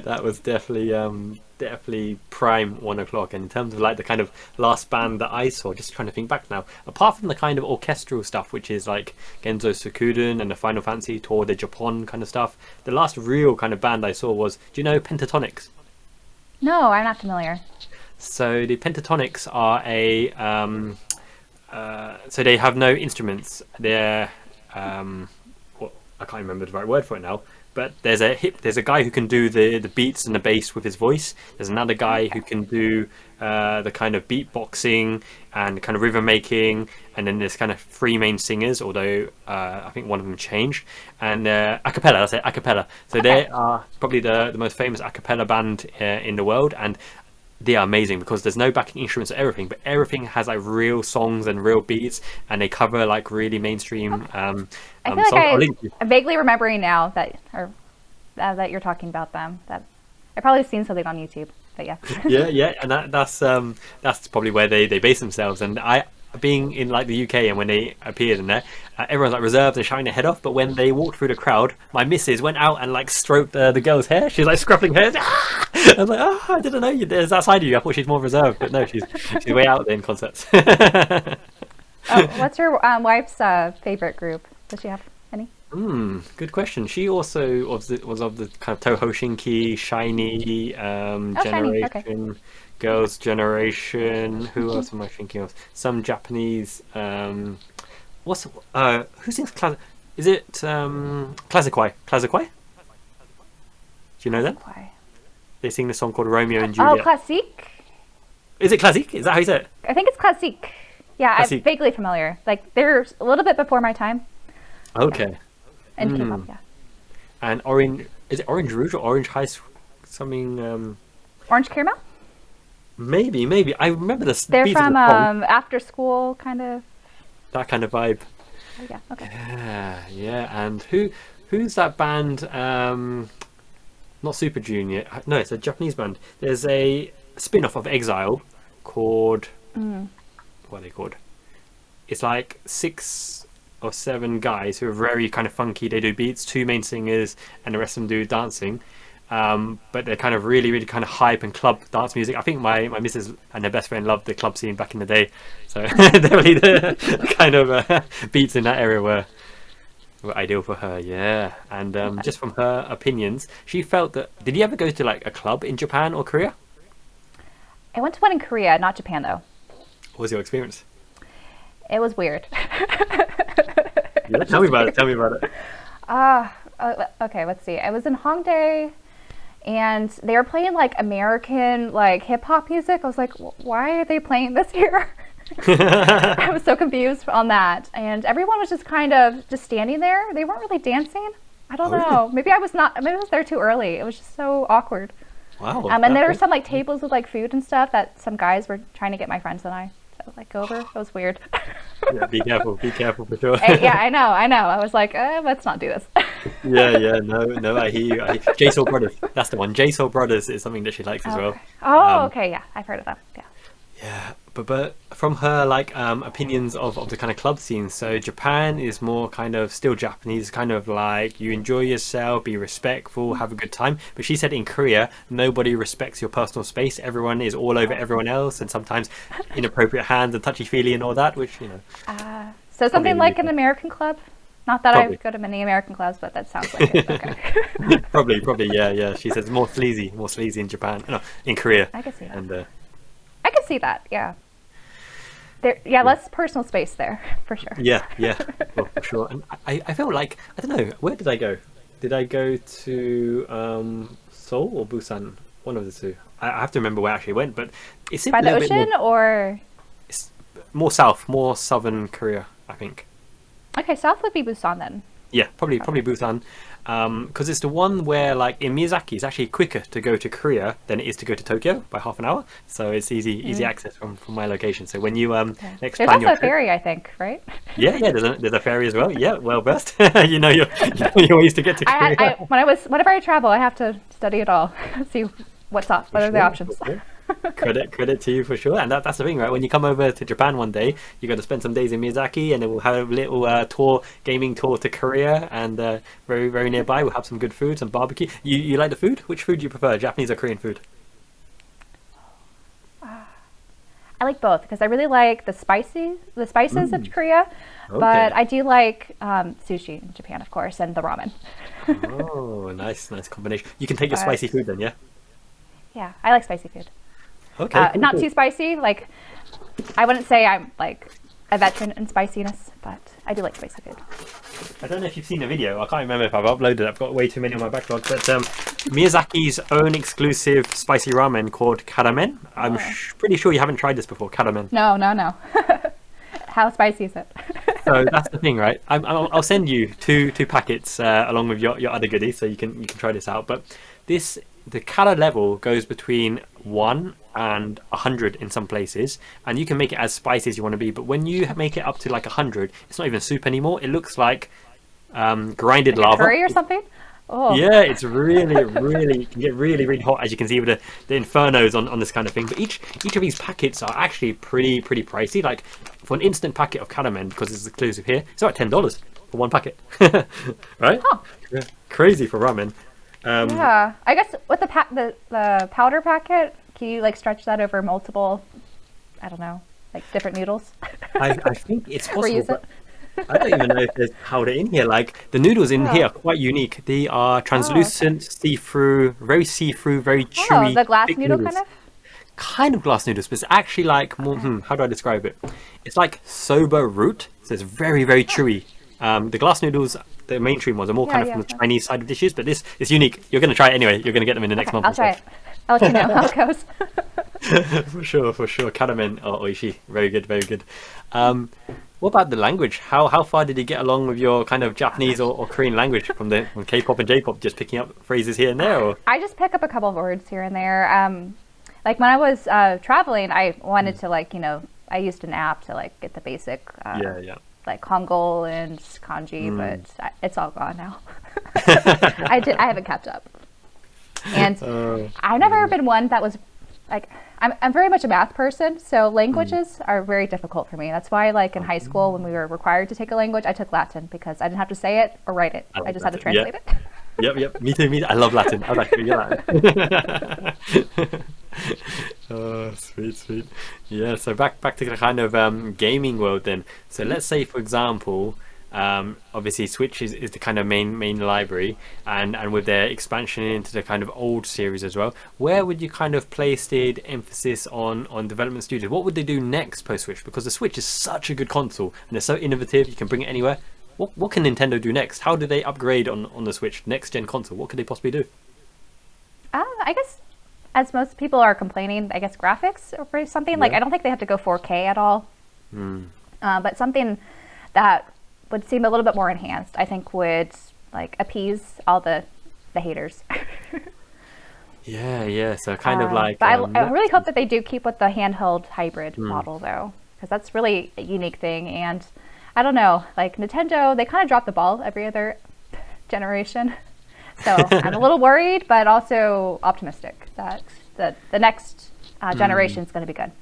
That was definitely prime 1 o'clock. And in terms of the kind of last band that I saw, just trying to think back now, apart from the kind of orchestral stuff, which is like Genzo Sukuden and the Final Fantasy Tour de Japon kind of stuff, the last real kind of band I saw was, do you know Pentatonics? No, I'm not familiar. So the Pentatonics are so they have no instruments. They're I can't remember the right word for it now, but there's a guy who can do the beats and the bass with his voice. There's another guy who can do the kind of beatboxing and kind of rhythm making, and then there's kind of 3 main singers, although I think one of them changed, and a cappella. That's it, a cappella. So they are probably the most famous a cappella band in the world, and they are amazing because there's no backing instruments or everything, but everything has real songs and real beats, and they cover really mainstream I feel like I'm vaguely remembering now that you're talking about them. That I've probably seen something on YouTube, but yeah. yeah, and that's probably where they base themselves. And being in the UK, and when they appeared in there, everyone's reserved and shouting their head off, but when they walked through the crowd, my missus went out and stroked the girl's hair. She's scruffing her. I was like, I didn't know there's that side of you. I thought she's more reserved, but no, she's way out there in concerts. What's your wife's favorite group? Does she have any? Good question. She also was of the kind of Toho Shinki, Shiny, generation. Shiny, okay. Girls' Generation. Who else am I thinking of? Some Japanese. Who sings classic? Is it Classiquai? Classiquai? Do you know them? They sing the song called Romeo and Juliet. Oh, Classique. Is it Classique? Is that how you say it? I think it's Classique. Yeah, Classique. I'm vaguely familiar. They're a little bit before my time. Okay. Yeah. And K-pop, yeah. And Orange, is it Orange Rouge or Orange High? Something. Orange Caramel. Maybe. I remember this. They're from after school kind of. That kind of vibe. Oh, yeah. Okay. Yeah. And who's that band? Not Super Junior. No, it's a Japanese band. There's a spin-off of Exile called. What are they called? It's 6 or 7 guys who are very kind of funky. They do beats, 2 main singers, and the rest of them do dancing. But they're kind of really, really kind of hype and club dance music. I think my missus and her best friend loved the club scene back in the day. So definitely the kind of beats in that area were ideal for her, yeah. And just from her opinions, she felt that... Did you ever go to a club in Japan or Korea? I went to one in Korea, not Japan though. What was your experience? It was weird. Tell me about it. Okay, let's see. I was in Hongdae, and they were playing like American like hip hop music. I was like, why are they playing this here? I was so confused on that, and everyone was just kind of just standing there. They weren't really dancing. I don't know. Maybe I was there too early. It was just so awkward. Wow. And there were some like tables with like food and stuff that some guys were trying to get my friends and I to like go over. It was weird. Yeah, be careful for sure. Yeah, I know. I was like, let's not do this. Yeah, no, I hear you. JSOUL Brothers, that's the one. JSOUL Brothers is something that she likes as well. Oh, okay, yeah, I've heard of them. Yeah. Yeah, but from her like opinions of the kind of club scene, so Japan is more kind of still Japanese, kind of like you enjoy yourself, be respectful, have a good time. But she said in Korea, nobody respects your personal space. Everyone is all over everyone else, and sometimes inappropriate hands and touchy-feely and all that, which, you know. So something like an American club? Not that I go to many American clubs, but that sounds like it. Okay. Probably, yeah. She says more sleazy in Japan. No, in Korea. I can see that. And I can see that, yeah. Less personal space there, for sure. Yeah, well, for sure. And I felt like, I don't know, where did I go? Did I go to Seoul or Busan? One of the two. I have to remember where I actually went, but it seemed by the ocean or? It's more south, more southern Korea, I think. Okay, south would be Busan then. Yeah, probably Busan, because it's the one where, like in Miyazaki, it's actually quicker to go to Korea than it is to go to Tokyo by half an hour. So it's easy access from my location. So when you next there's plan your also a ferry, I think, right? Yeah, there's a ferry as well. Yeah, well versed. you know your ways to get to Korea. Whenever I travel, I have to study it all, see what are the options. Credit to you for sure. And that's the thing, right? When you come over to Japan one day, you got to spend some days in Miyazaki, and then we'll have a little gaming tour to Korea, and very, very nearby we'll have some good food, some barbecue. You like the food? Which food do you prefer, Japanese or Korean food? I like both because I really like the spices of Korea, but I do like sushi in Japan, of course, and the ramen. Oh, nice combination. You can take your spicy food then, yeah? Yeah, I like spicy food. Okay. Not too spicy. Like, I wouldn't say I'm like a veteran in spiciness, but I do like spicy food. I don't know if you've seen the video. I can't remember if I've uploaded it. I've got way too many on my backlog. But Miyazaki's own exclusive spicy ramen called karamen. I'm pretty sure you haven't tried this before, karamen. No. How spicy is it? So that's the thing, right? I'll send you two packets along with your other goodies, so you can try this out. But the kara level goes between 1 and 100 in some places, and you can make it as spicy as you want to be. But when you make it up to like 100, it's not even soup anymore. It looks like grinded lava. Curry or something? Oh. Yeah, it's really it can get really hot, as you can see with the infernos on this kind of thing. But each of these packets are actually pretty pricey. Like for an instant packet of karamen, because it's exclusive here, it's about $10 for one packet. Right? Huh. Yeah. Crazy for ramen. Yeah, I guess with the powder packet, can you like stretch that over multiple, I don't know, like different noodles? I think it's possible. Reuse it? I don't even know if there's powder in here. Like the noodles in here are quite unique. They are translucent, see-through, very chewy. Oh, the glass noodle noodles. kind of? Glass noodles, but it's actually like more. How do I describe it? It's like soba root, so it's very chewy. The glass noodles, the mainstream ones, are more kind of from the Chinese side of dishes, but this is unique. You're going to try it anyway. You're going to get them in the next month. I'll try it. I'll let you know how it goes. For sure. Karamen or oishi. Very good. What about the language? How far did you get along with your kind of Japanese or Korean language from K-pop and J-pop? Just picking up phrases here and there? Or? I just pick up a couple of words here and there. Like when I was traveling, I wanted to I used an app to like get the basic like Hangul and kanji, but it's all gone now. I haven't kept up. And I've never been one that was like, I'm very much a math person, so languages are very difficult for me. That's why like in high school when we were required to take a language, I took Latin because I didn't have to say it or write it. I just had to translate it. Yep. Me too. I love Latin. I like to read Latin. Oh, sweet. Yeah, so back to the kind of gaming world then. So let's say, for example, obviously Switch is the kind of main library, and with their expansion into the kind of old series as well, where would you kind of place the emphasis on development studios? What would they do next post Switch? Because the Switch is such a good console and they're so innovative, you can bring it anywhere. What can Nintendo do next? How do they upgrade on the Switch, next gen console? What could they possibly do? I guess as most people are complaining, I guess graphics or something like I don't think they have to go 4K at all. But something that would seem a little bit more enhanced, I think, would like appease all the haters. Yeah. So kind of like. But I really hope that they do keep with the handheld hybrid model though, because that's really a unique thing. And I don't know, like Nintendo, they kind of drop the ball every other generation. So I'm a little worried, but also optimistic that the next generation is going to be good.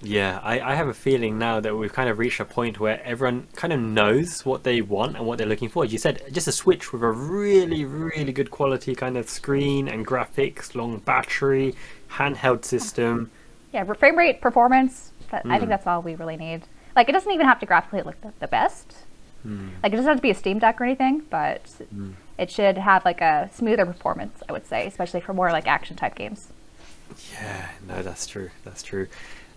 Yeah, I have a feeling now that we've kind of reached a point where everyone kind of knows what they want and what they're looking for. As you said, just a Switch with a really, really good quality kind of screen and graphics, long battery, handheld system. Yeah, frame rate, performance. I think that's all we really need. Like, it doesn't even have to graphically look the best. Like, it doesn't have to be a Steam Deck or anything, but it should have like a smoother performance, I would say, especially for more like action type games. Yeah, no, that's true. That's true.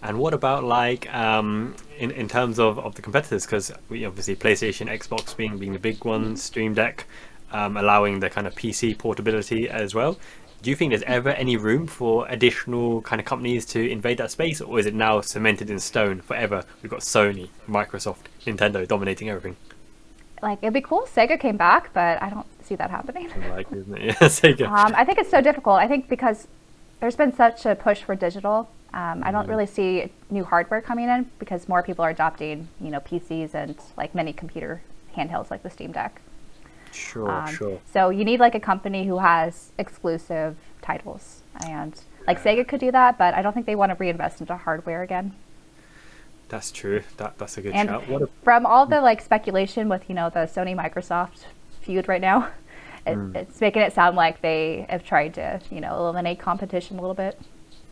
And what about like in terms of the competitors? Because we obviously PlayStation, Xbox being the big ones, Stream Deck allowing the kind of PC portability as well. Do you think there's ever any room for additional kind of companies to invade that space, or is it now cemented in stone forever? We've got Sony, Microsoft, Nintendo dominating everything. Like, it'd be cool if Sega came back, but I don't see that happening. Likely, isn't it? Yeah, Sega. I think it's so difficult. I think because there's been such a push for digital. I don't really see new hardware coming in because more people are adopting, PCs and like many computer handhelds like the Steam Deck. Sure. So you need like a company who has exclusive titles, and like Sega could do that, but I don't think they want to reinvest into hardware again. That's true. That's a good and shout. From all the like speculation with the Sony Microsoft feud right now, it's making it sound like they have tried to eliminate competition a little bit.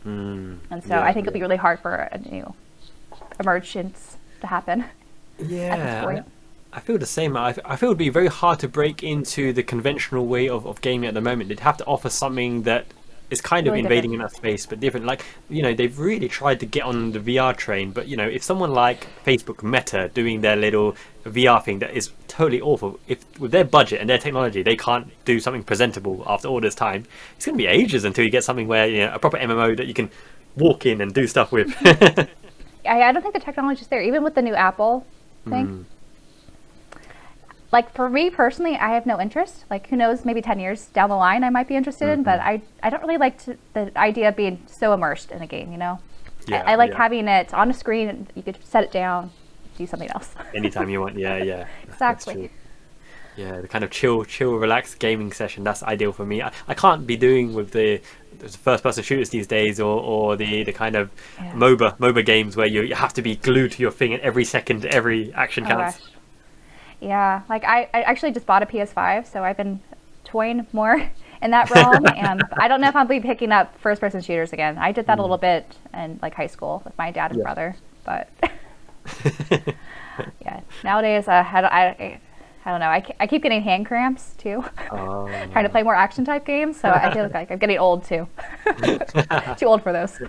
And so I think it'll be really hard for a new emergence to happen. Yeah, at this point. I feel the same. I feel it would be very hard to break into the conventional way of gaming at the moment. They'd have to offer something that is kind of Really invading different. in that space, but different. Like, they've really tried to get on the VR train, but if someone like Facebook Meta doing their little VR thing that is totally awful, if with their budget and their technology they can't do something presentable after all this time, it's going to be ages until you get something where a proper MMO that you can walk in and do stuff with. I don't think the technology is there, even with the new Apple thing. Like, for me personally, I have no interest. Like, who knows, maybe 10 years down the line I might be interested in, but I don't really like the idea of being so immersed in a game, Yeah, I like having it on a screen and you could set it down, do something else. Anytime you want. Yeah. Exactly. Yeah, the kind of chill, relaxed gaming session, that's ideal for me. I can't be doing with the first-person shooters these days, or the kind of MOBA games where you have to be glued to your thing at every second, every action counts. Gosh. Yeah, like I actually just bought a PS5, so I've been toying more in that realm, and I don't know if I'll be picking up first-person shooters again. I did that a little bit in like high school with my dad and brother, but yeah, nowadays I don't know. I keep getting hand cramps too, trying to play more action-type games, so I feel like I'm getting old too. Too old for those.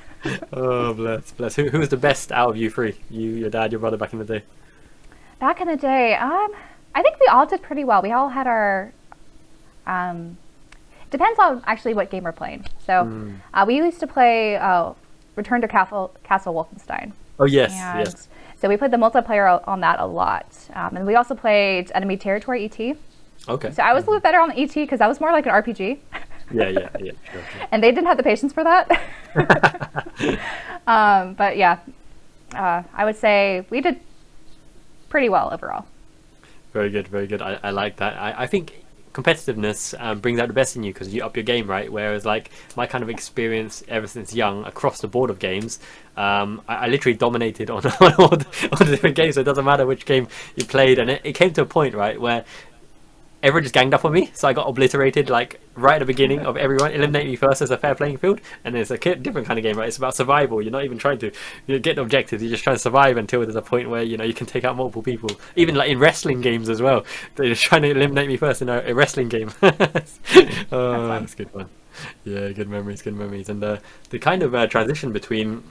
Oh, bless. Who was the best out of you three? You, your dad, your brother back in the day? Back in the day, I think we all did pretty well. We all had our, depends on actually what game we're playing. So we used to play Return to Castle Wolfenstein. Oh, yes. So we played the multiplayer on that a lot. And we also played Enemy Territory, ET. Okay. So I was a little better on the ET because that was more like an RPG. Yeah, sure. And they didn't have the patience for that. But yeah, I would say we did pretty well overall. Very good. I like that. I think competitiveness brings out the best in you because you up your game, right? Whereas like my kind of experience ever since young across the board of games, I literally dominated on all the different games, so it doesn't matter which game you played. And it came to a point, right, where everyone just ganged up on me, so I got obliterated like right at the beginning of everyone. Eliminate me first as a fair playing field, and it's a different kind of game, right? It's about survival. You're not even trying to get objectives. You're just trying to survive until there's a point where you can take out multiple people. Even like in wrestling games as well, they're just trying to eliminate me first in a wrestling game. That's good fun. Yeah, good memories. And the kind of transition between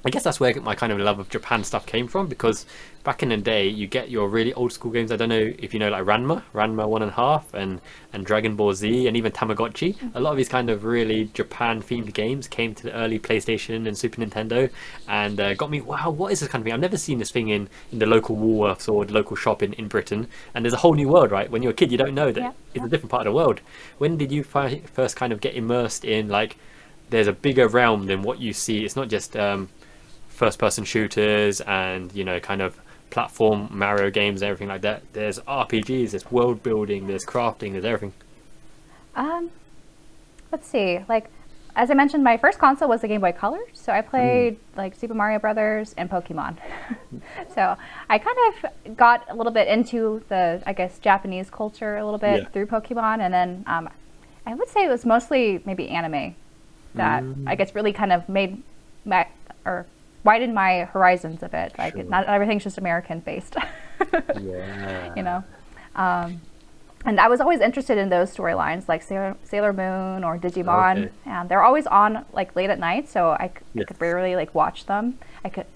I guess that's where my kind of love of Japan stuff came from, because back in the day you get your really old school games. I don't know if you know, like Ranma 1.5, and Dragon Ball Z, and even Tamagotchi. A lot of these kind of really Japan themed games came to the early PlayStation and Super Nintendo, and got me, wow, what is this kind of thing? I've never seen this thing in the local Woolworths or the local shop in Britain. And there's a whole new world, right? When you're a kid, you don't know that it's a different part of the world. When did you first kind of get immersed in, like, there's a bigger realm than what you see? It's not just first person shooters and, you know, kind of platform Mario games and everything like that. There's RPGs, there's world building, there's crafting, there's everything. Let's see, like, as I mentioned, my first console was the Game Boy Color, so I played like Super Mario Brothers and Pokemon. So I kind of got a little bit into the, I guess, Japanese culture a little bit through Pokemon, and then I would say it was mostly maybe anime that I guess really kind of made or widened my horizons a bit. Like, not everything's just American based. You know. And I was always interested in those storylines, like Sailor Moon or Digimon, and they're always on like late at night, so I could rarely like watch them. I could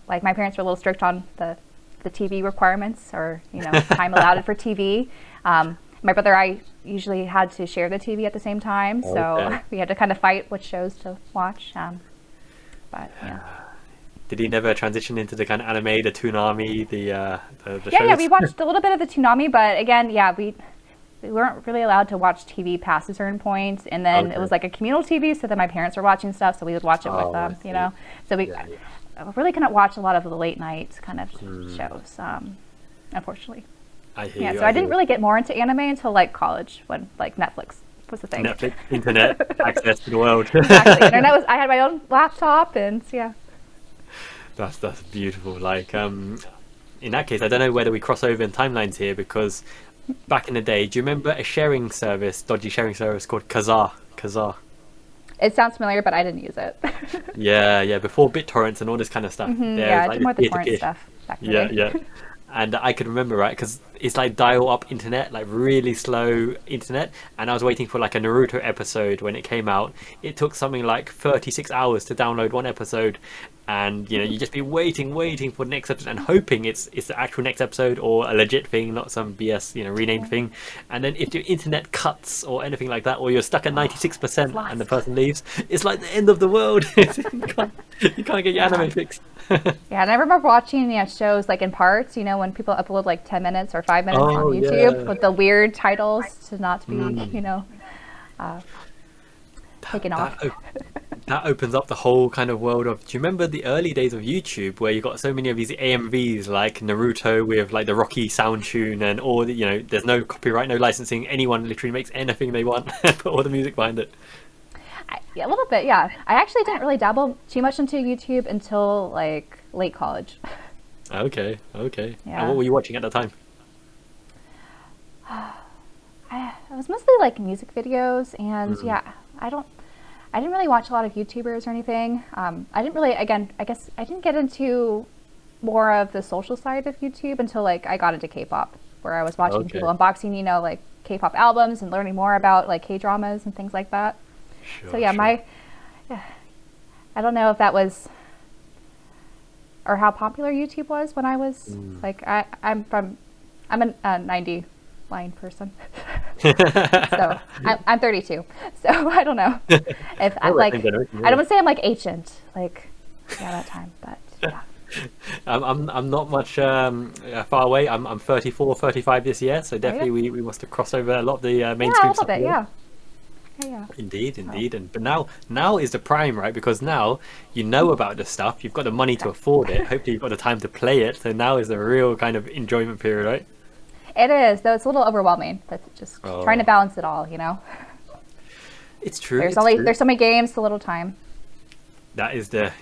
like, my parents were a little strict on the TV requirements, or, you know, time allowed for TV. My brother and I usually had to share the TV at the same time, so we had to kind of fight which shows to watch. But yeah. Did he never transition into the kind of anime, the Toonami, the shows? Yeah, we watched a little bit of the Toonami, but again, we weren't really allowed to watch TV past a certain point, and then it was like a communal TV, so then my parents were watching stuff, so we would watch it with them, you know. So we really couldn't watch a lot of the late night kind of shows, unfortunately. I hear you. So I didn't really get more into anime until like college, when like Netflix was the thing. Netflix, internet, access to the world. Exactly. Internet I had my own laptop, and yeah. That's beautiful. Like, in that case, I don't know whether we cross over in timelines here, because back in the day, do you remember a sharing service, dodgy sharing service called Kazaa? It sounds familiar, but I didn't use it. yeah, before BitTorrents and all this kind of stuff. Yeah, I did more the torrent stuff back in the day. Yeah. And I could remember, right, because it's like dial-up internet, like really slow internet, and I was waiting for like a Naruto episode when it came out. It took something like 36 hours to download one episode, and, you know, you just be waiting for the next episode and hoping it's the actual next episode, or a legit thing, not some BS, you know, renamed thing. And then if your internet cuts or anything like that, or you're stuck at 96% and the person leaves, it's like the end of the world. you can't get your anime fixed. Yeah, and I remember watching shows like in parts, you know, when people upload like 10 minutes or 5 minutes on YouTube with the weird titles to not be, you know, taken off. That opens up the whole kind of world of, do you remember the early days of YouTube where you got so many of these AMVs like Naruto with like the Rocky sound tune and all the, you know, there's no copyright, no licensing, anyone literally makes anything they want and put all the music behind it. Yeah, a little bit, yeah. I actually didn't really dabble too much into YouTube until like late college. Okay. Yeah. And what were you watching at the time? I was mostly like music videos, and I didn't really watch a lot of YouTubers or anything. I didn't really, again, I guess I didn't get into more of the social side of YouTube until like I got into K-pop, where I was watching people unboxing, you know, like K-pop albums and learning more about like K-dramas and things like that. So yeah, I don't know if that was, or how popular YouTube was when I was like, I'm a 90 line person. So I'm 32, so I don't know if I like, I don't want to say I'm like ancient, like that time, but yeah. I'm not much far away. I'm 34, 35 this year, so definitely we must have crossed over a lot of the mainstream stuff. Yeah. Indeed. And but now is the prime, right? Because now you know about the stuff, you've got the money to afford it. Hopefully you've got the time to play it. So now is the real kind of enjoyment period, right? It is, though it's a little overwhelming. But just trying to balance it all, you know. It's true. There's so many games, so little time. That is the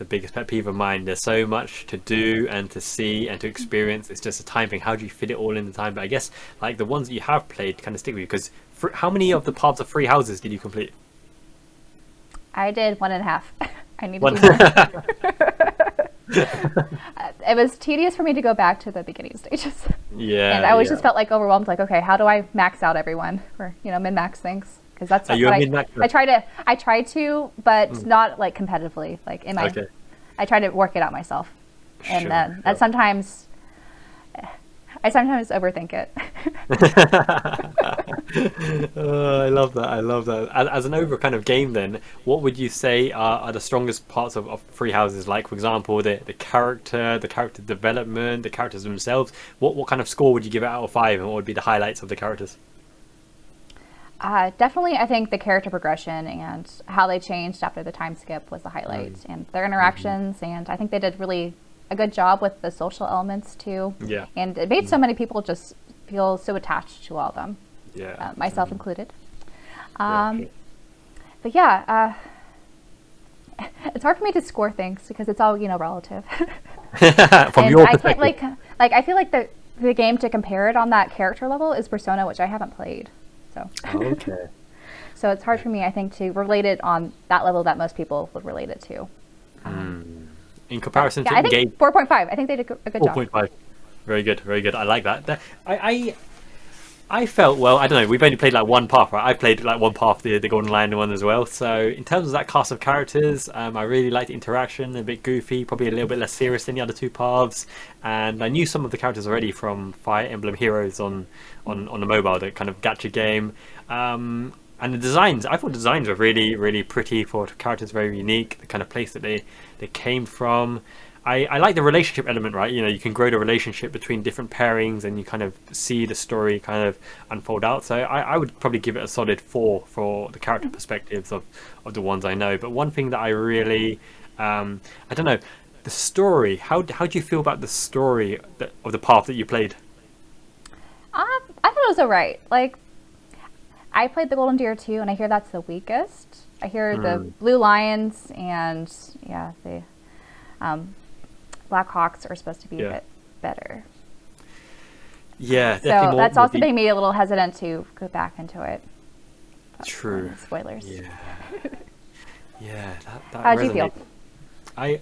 biggest pet peeve of mine. There's so much to do and to see and to experience. It's just a time thing. How do you fit it all in the time? But I guess like the ones that you have played kind of stick with you, because how many of the Paths of Free Houses did you complete? I did 1.5. I need to do more. It was tedious for me to go back to the beginning stages. Yeah. And I always just felt like overwhelmed. Like, okay, how do I max out everyone, or min-max things? Because that's what I try to, but not like competitively. Like in my I try to work it out myself, and Sure, then sure. sometimes I sometimes overthink it. Oh, I love that. I love that. As an overall kind of game, then, what would you say are the strongest parts of Three Houses? Like, for example, the character development, the characters themselves. What kind of score would you give it out of 5, and what would be the highlights of the characters? Definitely, I think the character progression and how they changed after the time skip was the highlight, and their interactions. And I think they did really a good job with the social elements too. Yeah. And it made so many people just feel so attached to all of them. Yeah. Myself included. Yeah, sure. But yeah, it's hard for me to score things because it's all relative. From And your I can't perspective. I feel like the game to compare it on that character level is Persona, which I haven't played. So Okay. so it's hard for me, I think, to relate it on that level that most people would relate it to. In comparison Yeah, to I think game 4.5. I think they did a good job. 4.5. Very good, very good. I like that. I felt, well, I don't know, we've only played like one path, right? I played like one path, the Golden Lion one as well. So in terms of that cast of characters, I really liked the interaction, a bit goofy, probably a little bit less serious than the other two paths. And I knew some of the characters already from Fire Emblem Heroes on the mobile, the kind of gacha game. And the designs, I thought the designs were really, really pretty for characters, very unique, the kind of place that they came from. I like the relationship element, right? You can grow the relationship between different pairings and you kind of see the story kind of unfold out. So I would probably give it a solid 4 for the character perspectives of the ones I know. But one thing that I really, I don't know, the story, how do you feel about the story of the path that you played? I thought it was alright. Like, I played the Golden Deer too, and I hear that's the weakest. I hear the Blue Lions and the Black Hawks are supposed to be a bit better. Yeah, So definitely that's more also deep. made me a little hesitant to go back into it. True. Spoilers. Yeah. Yeah, that How did you feel? resonated.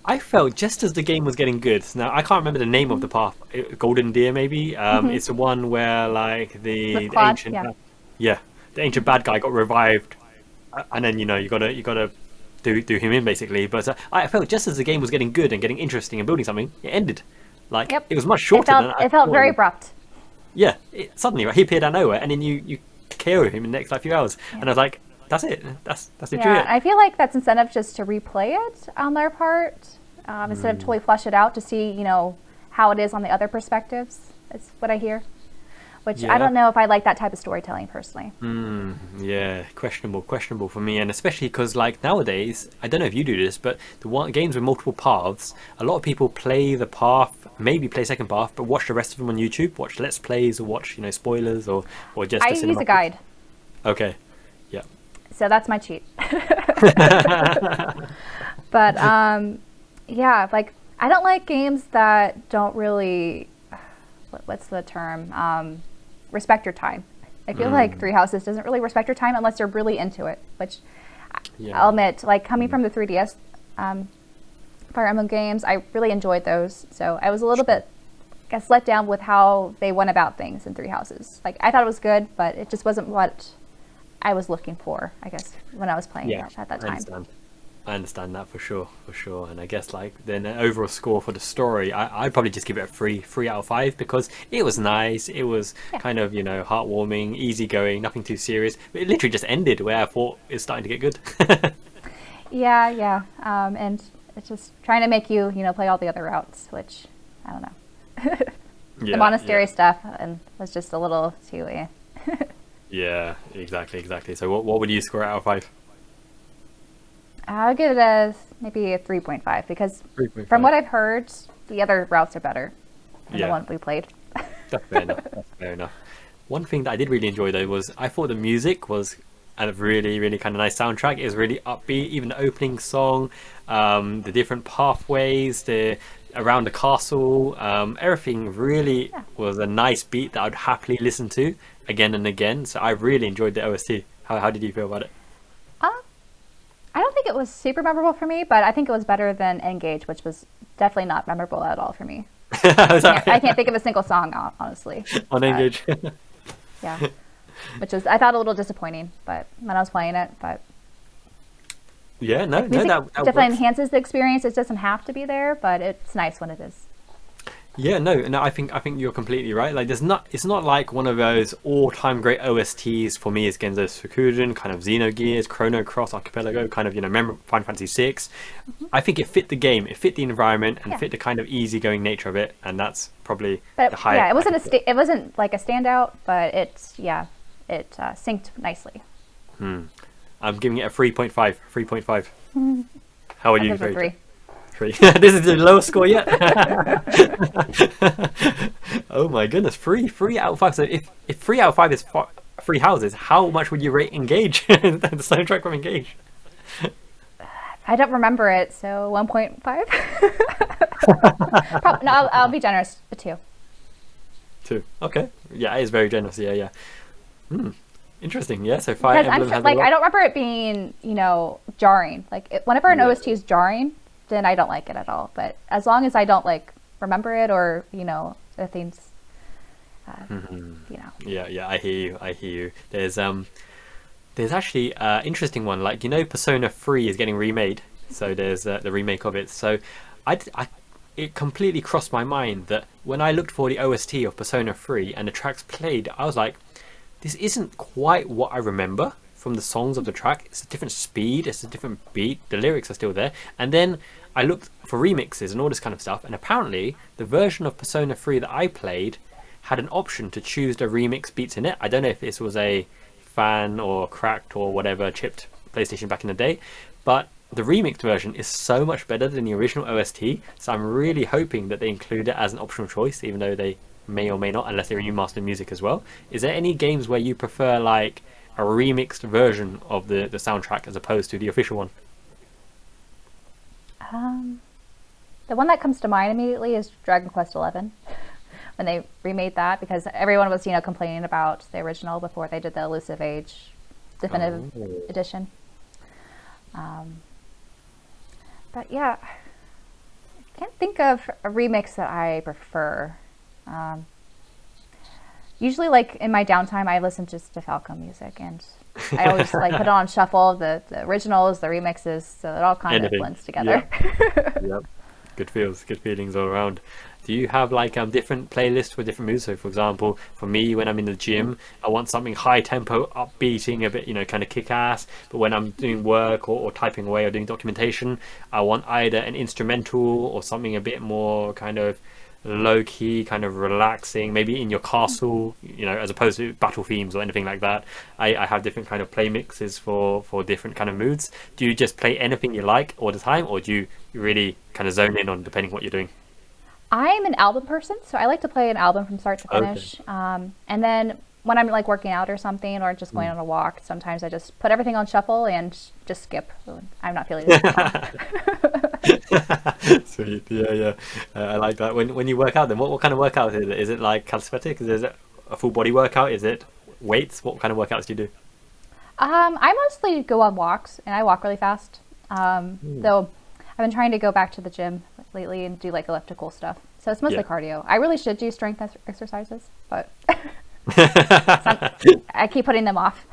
I felt just as the game was getting good. Now I can't remember the name of the path. Golden Deer, maybe. It's the one where like the Claude, ancient, the ancient bad guy got revived, and then you gotta do him in basically. But I felt just as the game was getting good and getting interesting and building something, it ended. Like Yep. it was much shorter than I It felt thought. very abrupt. Yeah, suddenly he appeared out of nowhere, and then you KO him in the next like few hours, and I was like, that's it. That's literally Yeah, it. I feel like that's incentive just to replay it on their part instead of totally flesh it out to see, how it is on the other perspectives. Is what I hear. Which I Yeah. don't know if I like that type of storytelling personally. Yeah, questionable for me, and especially because like nowadays, I don't know if you do this, but games with multiple paths, a lot of people play the path, maybe play second path, but watch the rest of them on YouTube, watch let's plays, or watch spoilers, or just I the use a cinematics. guide, Okay, yeah, so that's my cheat. But yeah, like I don't like games that don't really, what's the term? Respect your time. I feel like Three Houses doesn't really respect your time unless you're really into it, which yeah, I'll admit, like coming from the 3DS Fire Emblem games, I really enjoyed those. So I was a little bit, I guess, let down with how they went about things in Three Houses. Like I thought it was good, but it just wasn't what I was looking for, I guess, when I was playing yeah. it at that time. I understand that for sure, and I guess like then an overall score for the story, I'd probably just give it a 3 out of 5 because it was nice, it was kind of heartwarming, easygoing, nothing too serious. But it literally just ended where I thought it's starting to get good. Yeah. And it's just trying to make you, play all the other routes, which I don't know. The monastery stuff and was just a little too. Yeah, exactly. So what would you score out of 5? I'll give it maybe a 3.5 because 3.5. from what I've heard, the other routes are better than the Yeah. one we played. That's fair enough. One thing that I did really enjoy though was I thought the music was a really, really kind of nice soundtrack. It was really upbeat, even the opening song, the different pathways, around the castle, everything really was a nice beat that I'd happily listen to again and again. So I really enjoyed the OST. How did you feel about it? I don't think it was super memorable for me, but I think it was better than Engage, which was definitely not memorable at all for me. I can't think of a single song, honestly. On Engage. Yeah, which was I thought a little disappointing, but when I was playing it, but Yeah, no, Like, music that definitely works. enhances the experience. It doesn't have to be there, but it's nice when it is. Yeah, no, I think you're completely right. Like, it's not like one of those all-time great OSTs for me. Is Genzo Suikoden, kind of Xenogears, Chrono Cross, Archipelago, kind of Final Fantasy VI. I think it fit the game, it fit the environment, and Yeah. fit the kind of easygoing nature of it, and that's probably But the highest. yeah, it I wasn't could put. it wasn't like a standout, but it synced nicely. I'm giving it a 3.5. 3.5. How are I you? give it a 3. 3. This is the lowest score yet. Oh my goodness, 3 out of 5. So if 3 out of 5 is free houses, how much would you rate Engage? The soundtrack from Engage. I don't remember it, so 1.5. No, I'll be generous. A 2. 2. Okay. Yeah, it is very generous. Yeah. Interesting. Yeah. So Fire Because Emblem has a like lot. I don't remember it being jarring. Like whenever an Yeah. OST is jarring, then I don't like it at all. But as long as I don't like remember it or the things, Yeah. I hear you. There's actually interesting one. Like Persona 3 is getting remade. So there's the remake of it. So it completely crossed my mind that when I looked for the OST of Persona 3 and the tracks played, I was like, this isn't quite what I remember from the songs of the track. It's a different speed, it's a different beat, the lyrics are still there. And then I looked for remixes and all this kind of stuff, and apparently the version of Persona 3 that I played had an option to choose the remix beats in it. I don't know if this was a fan or cracked or whatever chipped PlayStation back in the day, but the remixed version is so much better than the original OST, so I'm really hoping that they include it as an optional choice, even though they may or may not, unless they remaster music as well. Is there any games where you prefer like a remixed version of the soundtrack as opposed to the official one? The one that comes to mind immediately is Dragon Quest XI, when they remade that, because everyone was complaining about the original before they did the Elusive Age definitive edition. But yeah, I can't think of a remix that I prefer. Usually, like in my downtime, I listen just to Falcon music, and I always like put it on shuffle, the originals, the remixes, so it all kind of blends together. Yep. Good feelings all around. Do you have like different playlists for different moods? So for example, for me, when I'm in the gym, I want something high tempo, upbeating, a bit kind of kick ass. But when I'm doing work or typing away or doing documentation, I want either an instrumental or something a bit more kind of low key, kind of relaxing, maybe in your castle, as opposed to battle themes or anything like that. I have different kind of play mixes for different kind of moods. Do you just play anything you like all the time, or do you really kind of zone in on depending what you're doing? I'm an album person, so I like to play an album from start to finish. And then when I'm like working out or something, or just going on a walk, sometimes I just put everything on shuffle and just skip. I'm not feeling it. Sweet. Yeah. I like that. When you work out, then what kind of workout is it? Is it like calisthenics? Is it a full body workout? Is it weights? What kind of workouts do you do? I mostly go on walks, and I walk really fast. Though I've been trying to go back to the gym lately and do like elliptical stuff. So it's mostly cardio. I really should do strength exercises, but I keep putting them off.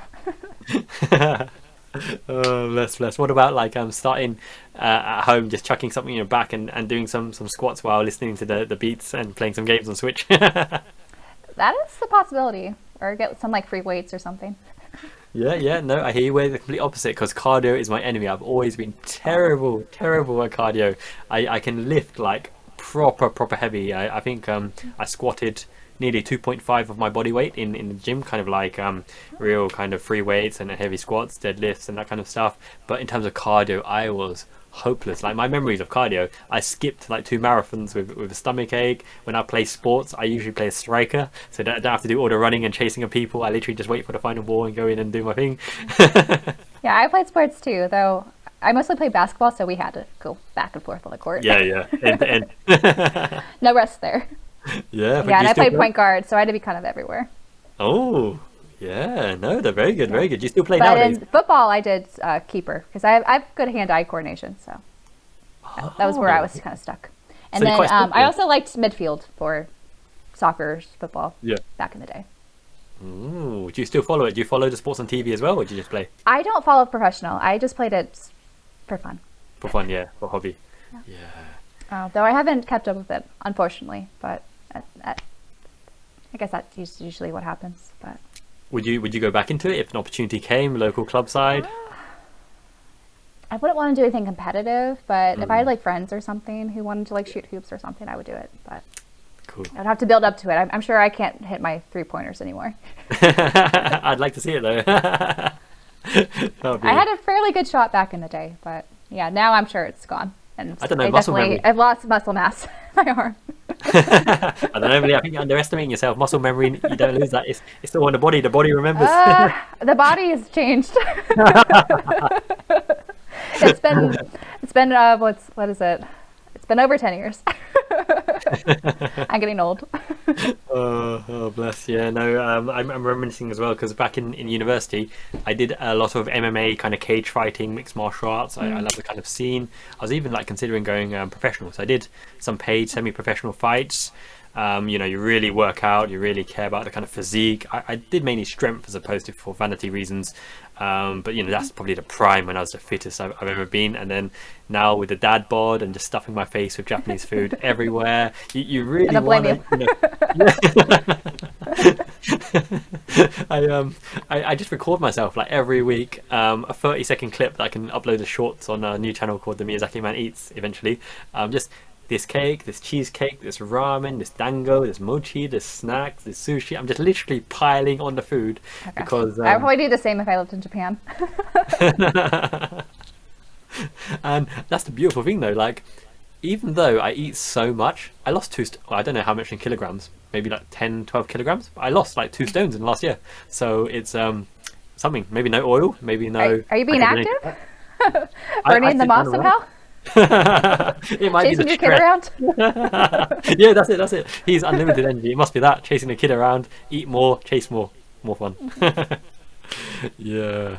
Oh, bless. What about like starting at home, just chucking something in your back and doing some squats while listening to the beats and playing some games on Switch? That is a possibility. Or get some like free weights or something. Yeah, no, I hear you. We're the complete opposite, because cardio is my enemy. I've always been terrible at cardio. I can lift like proper heavy. I think I squatted nearly 2.5 of my body weight in the gym, kind of like real kind of free weights and heavy squats, deadlifts and that kind of stuff. But in terms of cardio, I was hopeless. Like my memories of cardio, I skipped like 2 marathons with a stomach ache. When I play sports, I usually play a striker, so I don't have to do all the running and chasing of people. I literally just wait for the final ball and go in and do my thing. Yeah, I played sports too, though I mostly played basketball, so we had to go back and forth on the court. Yeah, end to end. No rest there. Yeah, and I played point guard, so I had to be kind of everywhere. Oh, yeah, no, they're very good, very good. Do you still play But nowadays? in football, I did keeper, because I have good hand-eye coordination, so that was where I was kind of stuck. And So you're then quite skilled, I also liked midfield for soccer, football, back in the day. Ooh, do you still follow it? Do you follow the sports on TV as well, or do you just play? I don't follow professional. I just played it for fun. For fun, yeah, for hobby. Yeah. Though I haven't kept up with it, unfortunately, but I guess that's usually what happens. But would you go back into it if an opportunity came, local club side? I wouldn't want to do anything competitive, but if I had like friends or something who wanted to like shoot hoops or something, I would do it. But cool. I'd have to build up to it. I'm sure I can't hit my 3-pointers anymore. I'd like to see it though. I had a fairly good shot back in the day, but yeah, now I'm sure it's gone. And I don't know, muscle memory. I've lost muscle mass in my arm. I don't know, Emily, I think you're underestimating yourself. Muscle memory, you don't lose that. It's still on the body. The body remembers. The body has changed. It's been what is it? It's been over 10 years. I'm getting old. Oh, bless. Yeah, no, I'm reminiscing as well because back in university, I did a lot of MMA, kind of cage fighting, mixed martial arts. I love the kind of scene. I was even like considering going professional. So I did some paid semi-professional fights. You really work out, you really care about the kind of physique. I did mainly strength as opposed to for vanity reasons. But that's probably the prime when I was the fittest I've ever been. And then now with the dad bod and just stuffing my face with Japanese food everywhere, you really want to. I just record myself like every week, a 30-second clip that I can upload as shorts on a new channel called the Miyazaki Man Eats eventually. Just this cake, this cheesecake, this ramen, this dango, this mochi, this snacks, this sushi. I'm just literally piling on the food because I would probably do the same if I lived in Japan. And that's the beautiful thing though, like even though I eat so much, I lost I don't know how much in kilograms, maybe like 10-12 kilograms, but I lost like 2 stones in the last year. So it's something, maybe no oil, maybe no. Are you being active? Burning the moss somehow? It might chasing be the your kid around. Yeah, that's it. He's unlimited energy. It must be that, chasing a kid around, eat more, chase more fun. Yeah.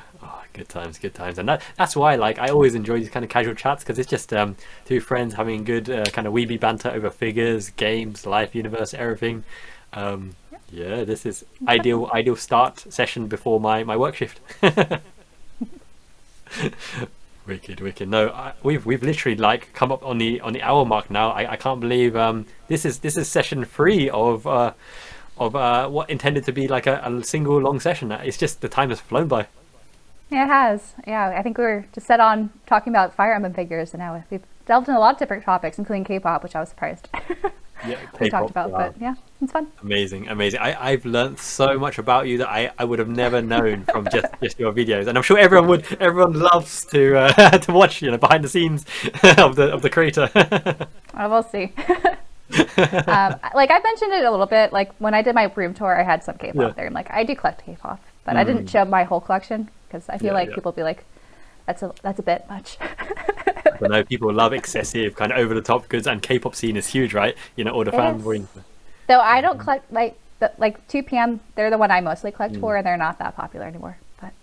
Good times. And that's why like I always enjoy these kind of casual chats, because it's just two friends having good kind of weeby banter over figures, games, life, universe, everything. Yeah, this is ideal start session before my work shift. Wicked. No, we've literally like come up on the hour mark now. I can't believe this is session 3 of what intended to be like a single long session. It's just the time has flown by. Yeah, it has. Yeah, I think we were just set on talking about Fire Emblem figures, and now we've delved in a lot of different topics, including K-pop, which I was surprised. Yeah, we talked about, wow. But yeah, it's fun. Amazing. I've learned so much about you that I would have never known from just your videos, and I'm sure everyone loves to watch behind the scenes of the creator. We'll see. Like I mentioned it a little bit, like when I did my room tour, I had some K-pop there. I'm like, I do collect K-pop, but I didn't show my whole collection because I feel like people will be like, that's a bit much. I know people love excessive, kind of over the top goods, and K-pop scene is huge, right? All the fans were. Though I don't collect like 2PM. They're the one I mostly collect for, and they're not that popular anymore. But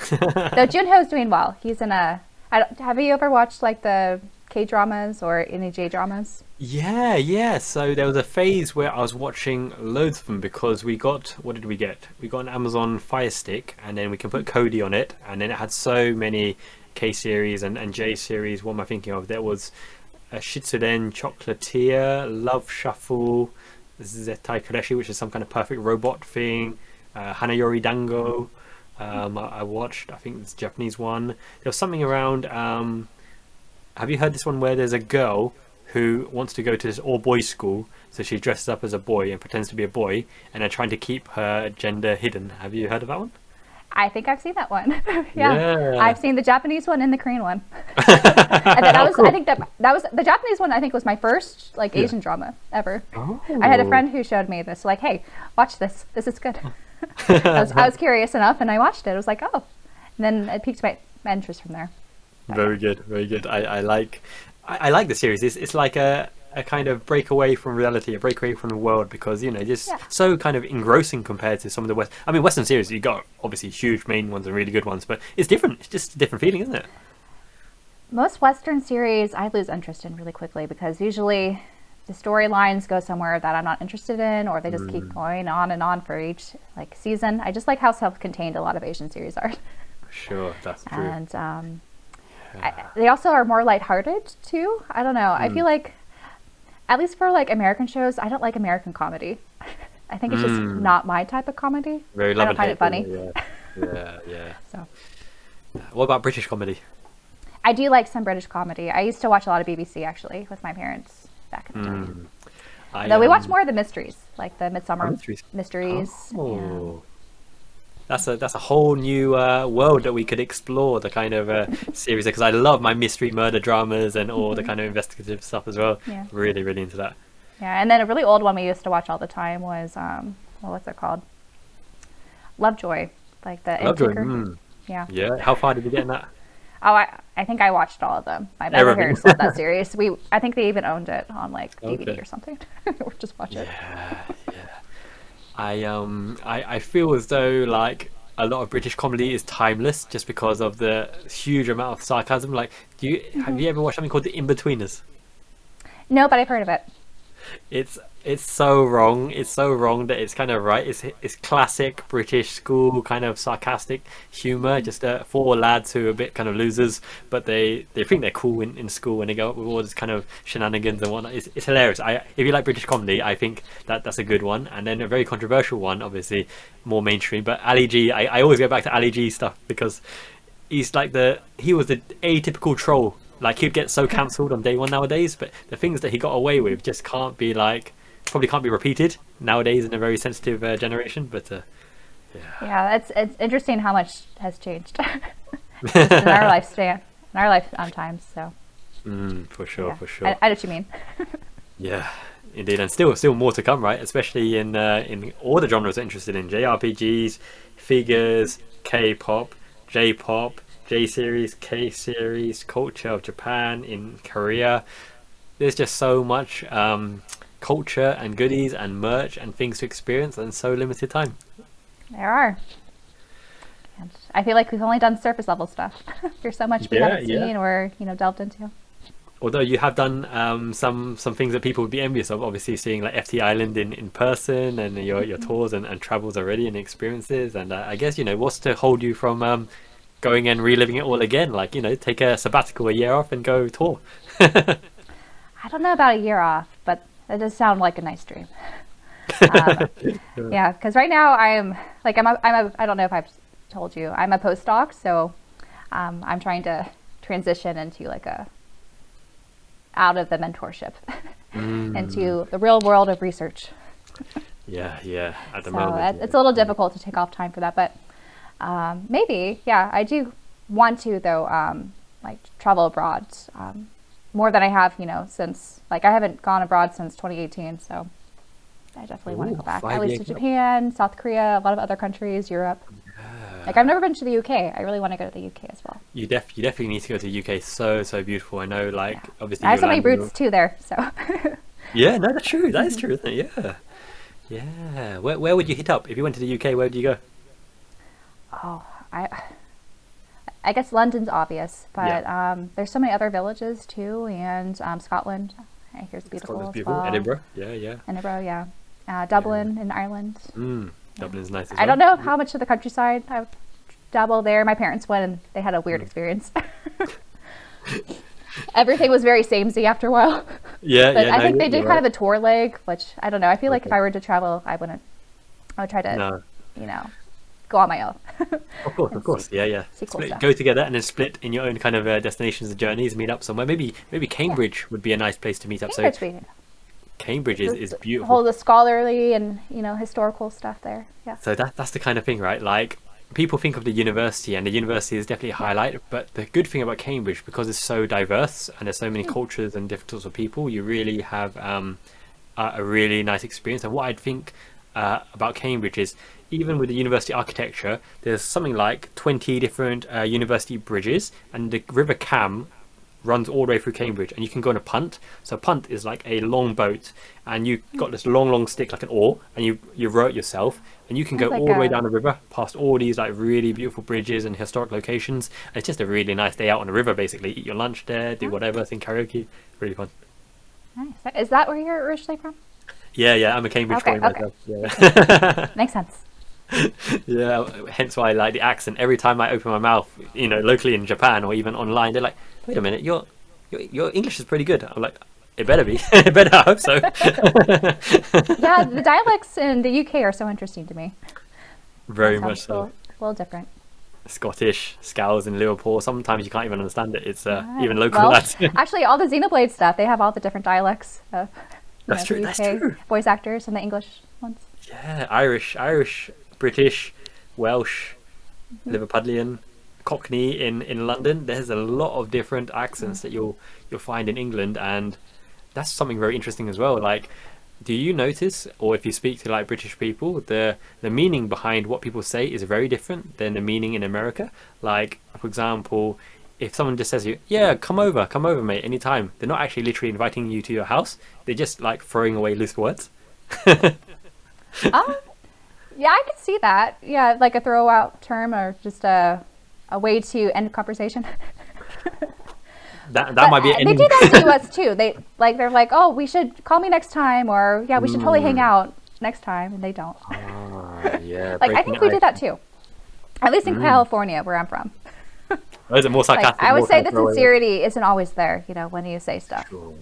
though Junho's doing well. He's in a. Have you ever watched like the K-dramas or any J-dramas? Yeah. So there was a phase where I was watching loads of them because we got, what did we get? We got an Amazon Fire Stick, and then we can put Cody on it, and then it had so many K series and J series. What am I thinking of? There was a Shitsuden Chocolatier, Love Shuffle, Zetai Koreshi, which is some kind of perfect robot thing, Hanayori Dango. I watched, I think it's a Japanese one. There was something around, have you heard this one where there's a girl who wants to go to this all-boys school, so she dresses up as a boy and pretends to be a boy, and they're trying to keep her gender hidden. Have you heard of that one? I think I've seen that one. Yeah. I've seen the Japanese one and the Korean one. And that was, cool. I think that was the Japanese one. I think was my first like Asian drama ever. Oh. I had a friend who showed me this, like, hey, watch this. This is good. I was curious enough, and I watched it. I was like, oh, and then it piqued my interest from there. Very good. I like the series. It's like a kind of breakaway from reality, a breakaway from the world, because just so kind of engrossing compared to some of the Western series. You got obviously huge main ones and really good ones, but it's different. It's just a different feeling, isn't it? Most Western series I lose interest in really quickly because usually the storylines go somewhere that I'm not interested in, or they just keep going on and on for each like season. I just like how self-contained a lot of Asian series are. Sure, that's true. And They also are more lighthearted too. I don't know. I feel like, at least for like American shows, I don't like American comedy. I think it's just not my type of comedy. Very I don't find it funny. Yeah. So, what about British comedy? I do like some British comedy. I used to watch a lot of BBC actually with my parents back in the day. Though we watch more of the mysteries, like the Midsummer mysteries. Oh. That's a whole new world that we could explore, the kind of series, because I love my mystery murder dramas and all the kind of investigative stuff as well. Yeah. Really, really into that. Yeah, and then a really old one we used to watch all the time was, what's it called? Lovejoy, like the Lovejoy. Yeah. Yeah. How far did you get in that? Oh, I think I watched all of them. My parents loved that series. I think they even owned it on like DVD or something. Or just watch it. I feel as though like a lot of British comedy is timeless just because of the huge amount of sarcasm. Like, have you ever watched something called The In-Betweeners? No, but I've heard of it. It's so wrong. It's so wrong that it's kind of right. It's classic British school kind of sarcastic humor. Just four lads who are a bit kind of losers, but they think they're cool in school and they go up with all this kind of shenanigans and whatnot. It's hilarious. If you like British comedy, I think that's a good one. And then a very controversial one, obviously more mainstream. But Ali G, I always go back to Ali G stuff because he's like he was the atypical troll. Like, he'd get so cancelled on day one nowadays, but the things that he got away with just probably can't be repeated nowadays in a very sensitive generation. But yeah, it's interesting how much has changed just in our lifetimes. So for sure. I know what you mean. Yeah, indeed, and still more to come, right? Especially in all the genres we're interested in: JRPGs, figures, K-pop, J-pop, J-series, K-series, culture of Japan, in Korea. There's just so much culture and goodies and merch and things to experience in so limited time. There are. And I feel like we've only done surface level stuff. There's so much we haven't seen or delved into. Although you have done some things that people would be envious of, obviously seeing like FT Island in person and your tours and travels already and experiences. And I guess what's to hold you from going and reliving it all again, like take a sabbatical, a year off and go tour. I don't know about a year off, but that does sound like a nice dream. Yeah, because right now I don't know if I've told you, I'm a postdoc, so I'm trying to transition into out of the mentorship into the real world of research. Yeah at the moment it's a little difficult to take off time for that, but maybe, I do want to though, travel abroad more than I have, since I haven't gone abroad since 2018. So I definitely want to go back, at least to Japan, South Korea, a lot of other countries, Europe. I've never been to the UK. I really want to go to the UK as well. You definitely need to go to the UK. So beautiful. I know, obviously I have so many roots too there. So yeah, no, that's true. That is true, isn't it? Yeah. Where would you hit up if you went to the UK? Where would you go? Oh, I guess London's obvious, but there's so many other villages too, and Scotland, I hear it's beautiful as well. Edinburgh, yeah. Edinburgh, Dublin in Ireland. Dublin's nice as well. I don't know how much of the countryside I've dabbled there. My parents went and they had a weird experience. Everything was very samey after a while. But I think they did kind of a tour leg, which I don't know. I feel like if I were to travel, I would try to, go on my own. Of course. Yeah. Cool Go together and then split in your own kind of destinations and journeys, meet up somewhere. Maybe Cambridge would be a nice place to meet up. Cambridge is beautiful. All the scholarly and historical stuff there. Yeah. So that's the kind of thing, right? Like, people think of the university, and the university is definitely a highlight, but the good thing about Cambridge, because it's so diverse and there's so many cultures and different sorts of people, you really have a really nice experience. And what I'd think about Cambridge is, even with the university architecture, there's something like 20 different university bridges, and the River Cam runs all the way through Cambridge, and you can go on a punt. So a punt is like a long boat, and you've got this long stick like an oar, and you row it yourself, and you can go all the way down the river past all these really beautiful bridges and historic locations. And it's just a really nice day out on the river, basically. Eat your lunch there, do whatever, sing karaoke. Really fun. Nice. Is that where you're originally from? Yeah, I'm a Cambridge boy myself. Yeah. Makes sense. Yeah, hence why I like the accent. Every time I open my mouth, locally in Japan or even online, they're like, "Wait a minute, your English is pretty good." I'm like, "It better be. It better. I hope so." Yeah, the dialects in the UK are so interesting to me. Very much so. A little different. Scottish, Scouse in Liverpool. Sometimes you can't even understand it. It's Right. even local Well, lads. actually, all the Xenoblade stuff, they have all the different dialects of That's true. the That's UK true. voice actors and the English ones. Yeah, Irish, British, Welsh, Liverpudlian, Cockney in London. There's a lot of different accents that you'll find in England, and that's something very interesting as well. Like, do you notice, or if you speak to like British people, the meaning behind what people say is very different than the meaning in America? Like, for example, if someone just says to you, "Yeah, come over, mate, anytime," they're not actually literally inviting you to your house. They're just like throwing away loose words. Um, yeah, I could see that. Yeah, like a throw out term or just a way to end a conversation. That might be. They do that in the US too. They're like, "Oh, we should call me next time," or "Yeah, we should totally hang out next time," and they don't. Yeah. Like I think we do that too. At least in California, where I'm from. Or is it more sarcastic? I would more say kind the of throwaway? sincerity isn't always there, when you say stuff. Sure.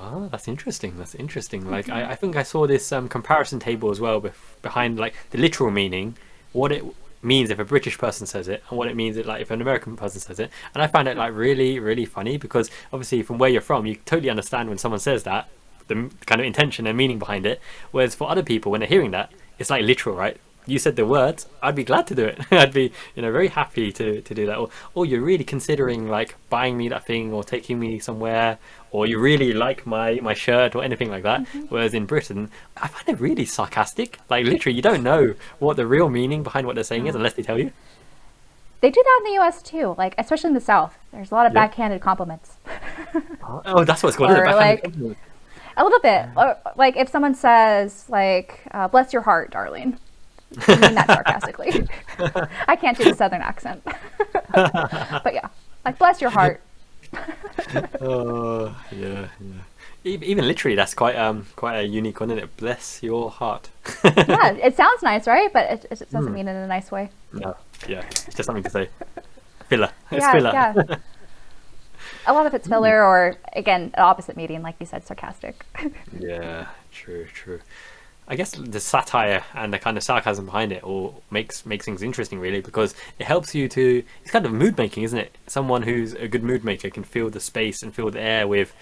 Oh, that's interesting. That's interesting. Like I think I saw this comparison table as well behind like the literal meaning, what it means if a British person says it, and what it means if an American person says it. And I find it like really, really funny because obviously from where you're from, you totally understand when someone says that, the kind of intention and meaning behind it. Whereas for other people, when they're hearing that, it's like literal, right? You said the words, I'd be glad to do it. I'd be, very happy to do that. Or you're really considering like buying me that thing or taking me somewhere, or you really like my shirt or anything like that. Whereas in Britain, I find it really sarcastic. Like literally, you don't know what the real meaning behind what they're saying is unless they tell you. They do that in the US too, like especially in the South. There's a lot of Yeah. backhanded compliments. Oh, that's what's called. Isn't it? Or Backhand like compliment. a little bit. Or, like if someone says like "bless your heart, darling," I mean that sarcastically. I can't do the Southern accent, but yeah, like "bless your heart." Oh, yeah. Even literally, that's quite a unique one, isn't it? Bless your heart. Yeah, it sounds nice, right? But it doesn't mean it in a nice way. No, yeah, it's just something to say. Filler. It's Yeah, filler. yeah. A lot of it's filler, or again, an opposite meaning, like you said, sarcastic. Yeah, true. I guess the satire and the kind of sarcasm behind it all makes things interesting, really, because it helps you to. It's kind of mood making, isn't it? Someone who's a good mood maker can fill the space and fill the air with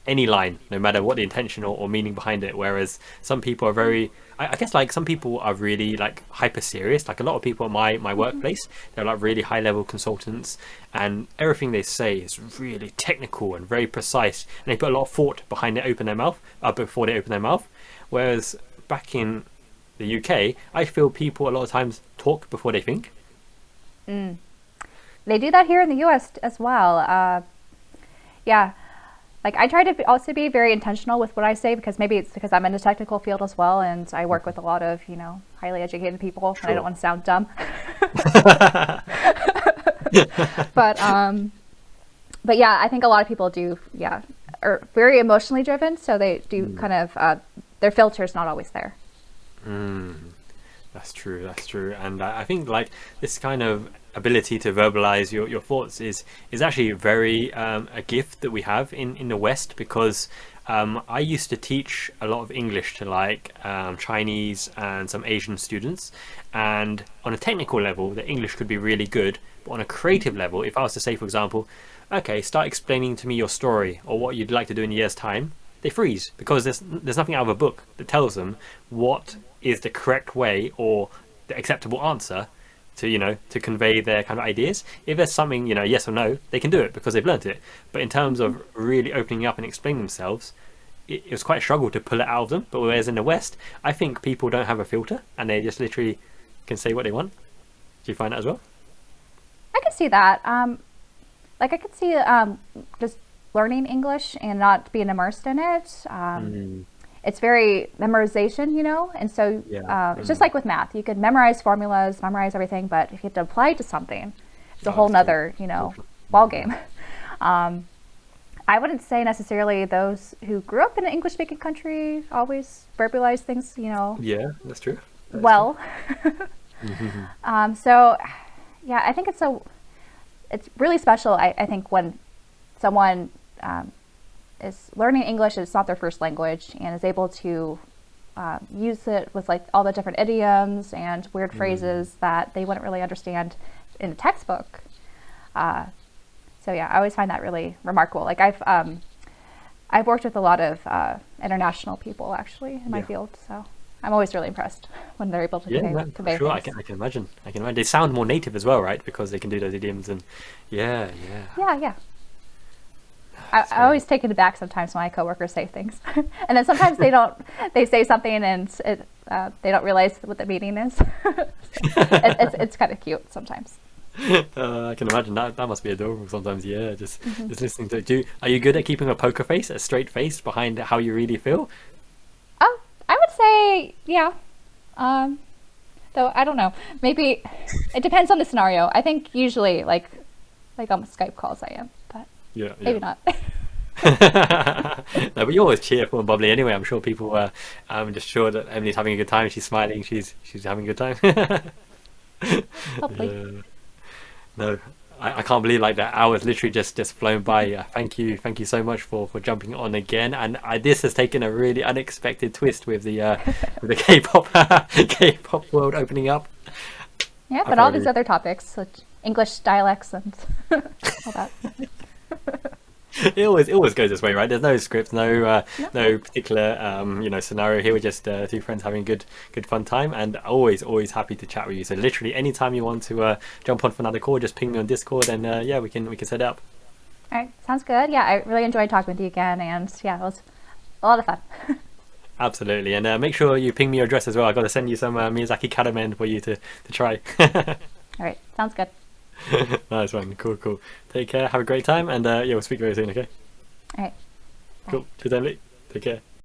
any line, no matter what the intention or meaning behind it. Whereas some people are very, I guess, like some people are really like hyper serious. Like a lot of people at my workplace, they're like really high level consultants, and everything they say is really technical and very precise, and they put a lot of thought behind it, before they open their mouth. Whereas back in the UK, I feel people a lot of times talk before they think. They do that here in the US as well. Yeah. Like I try to also be very intentional with what I say, because maybe it's because I'm in a technical field as well, and I work with a lot of, highly educated people, and I don't want to sound dumb. But yeah, I think a lot of people are very emotionally driven, so they do kind of, their filter's not always there. That's true. And I think like this kind of ability to verbalize your thoughts is actually very a gift that we have in the West, because I used to teach a lot of English to like Chinese and some Asian students, and on a technical level the English could be really good, but on a creative level, if I was to say, for example, okay, start explaining to me your story or what you'd like to do in a year's time, they freeze, because there's nothing out of a book that tells them what is the correct way or the acceptable answer to convey their kind of ideas. If there's something, yes or no, they can do it because they've learnt it. But in terms of really opening up and explaining themselves, it was quite a struggle to pull it out of them. But whereas in the West, I think people don't have a filter and they just literally can say what they want. Do you find that as well? I could see that. Like I could see just learning English and not being immersed in it. It's very memorization, and so it's just like with math. You could memorize formulas, memorize everything, but if you have to apply it to something, it's a whole nother, ball game. I wouldn't say necessarily those who grew up in an English-speaking country always verbalize things, Yeah, that's true. well. So, yeah, I think it's really special. I think when someone is learning English, it's not their first language, and is able to use it with like all the different idioms and weird phrases that they wouldn't really understand in a textbook. So yeah, I always find that really remarkable. Like I've worked with a lot of international people actually in my field, so I'm always really impressed when they're able to convey sure. things. I can imagine. They sound more native as well, right? Because they can do those idioms and yeah. I always take it back sometimes when my coworkers say things, and then sometimes they don't. They say something and they don't realize what the meaning is. It's kind of cute sometimes. I can imagine that must be adorable sometimes. Yeah, just listening to it. Are you good at keeping a poker face, a straight face behind how you really feel? Oh, I would say yeah. Though I don't know. Maybe it depends on the scenario. I think usually like on Skype calls I am, but maybe not. No, but you're always cheerful and bubbly anyway. I'm sure people I'm just sure that Emily's having a good time. She's smiling. She's having a good time. Hopefully. No, I can't believe like that hour's literally just flown by. Thank you so much for jumping on again. And this has taken a really unexpected twist with the K-pop world opening up. Yeah, but all these other topics, like English dialects and all that. It always goes this way, right? There's no script, no particular scenario here. We're just two friends having good fun time, and always happy to chat with you. So literally anytime you want to jump on for another call, just ping me on Discord, and we can set it up. All right, sounds good. Yeah, I really enjoyed talking with you again, and yeah, it was a lot of fun. Absolutely, and make sure you ping me your address as well. I've got to send you some Miyazaki Karamen for you to try. All right, sounds good. Nice one. Cool. Take care. Have a great time, and we'll speak very soon. Okay. All right. Cool. Cheers, Emily. Take care.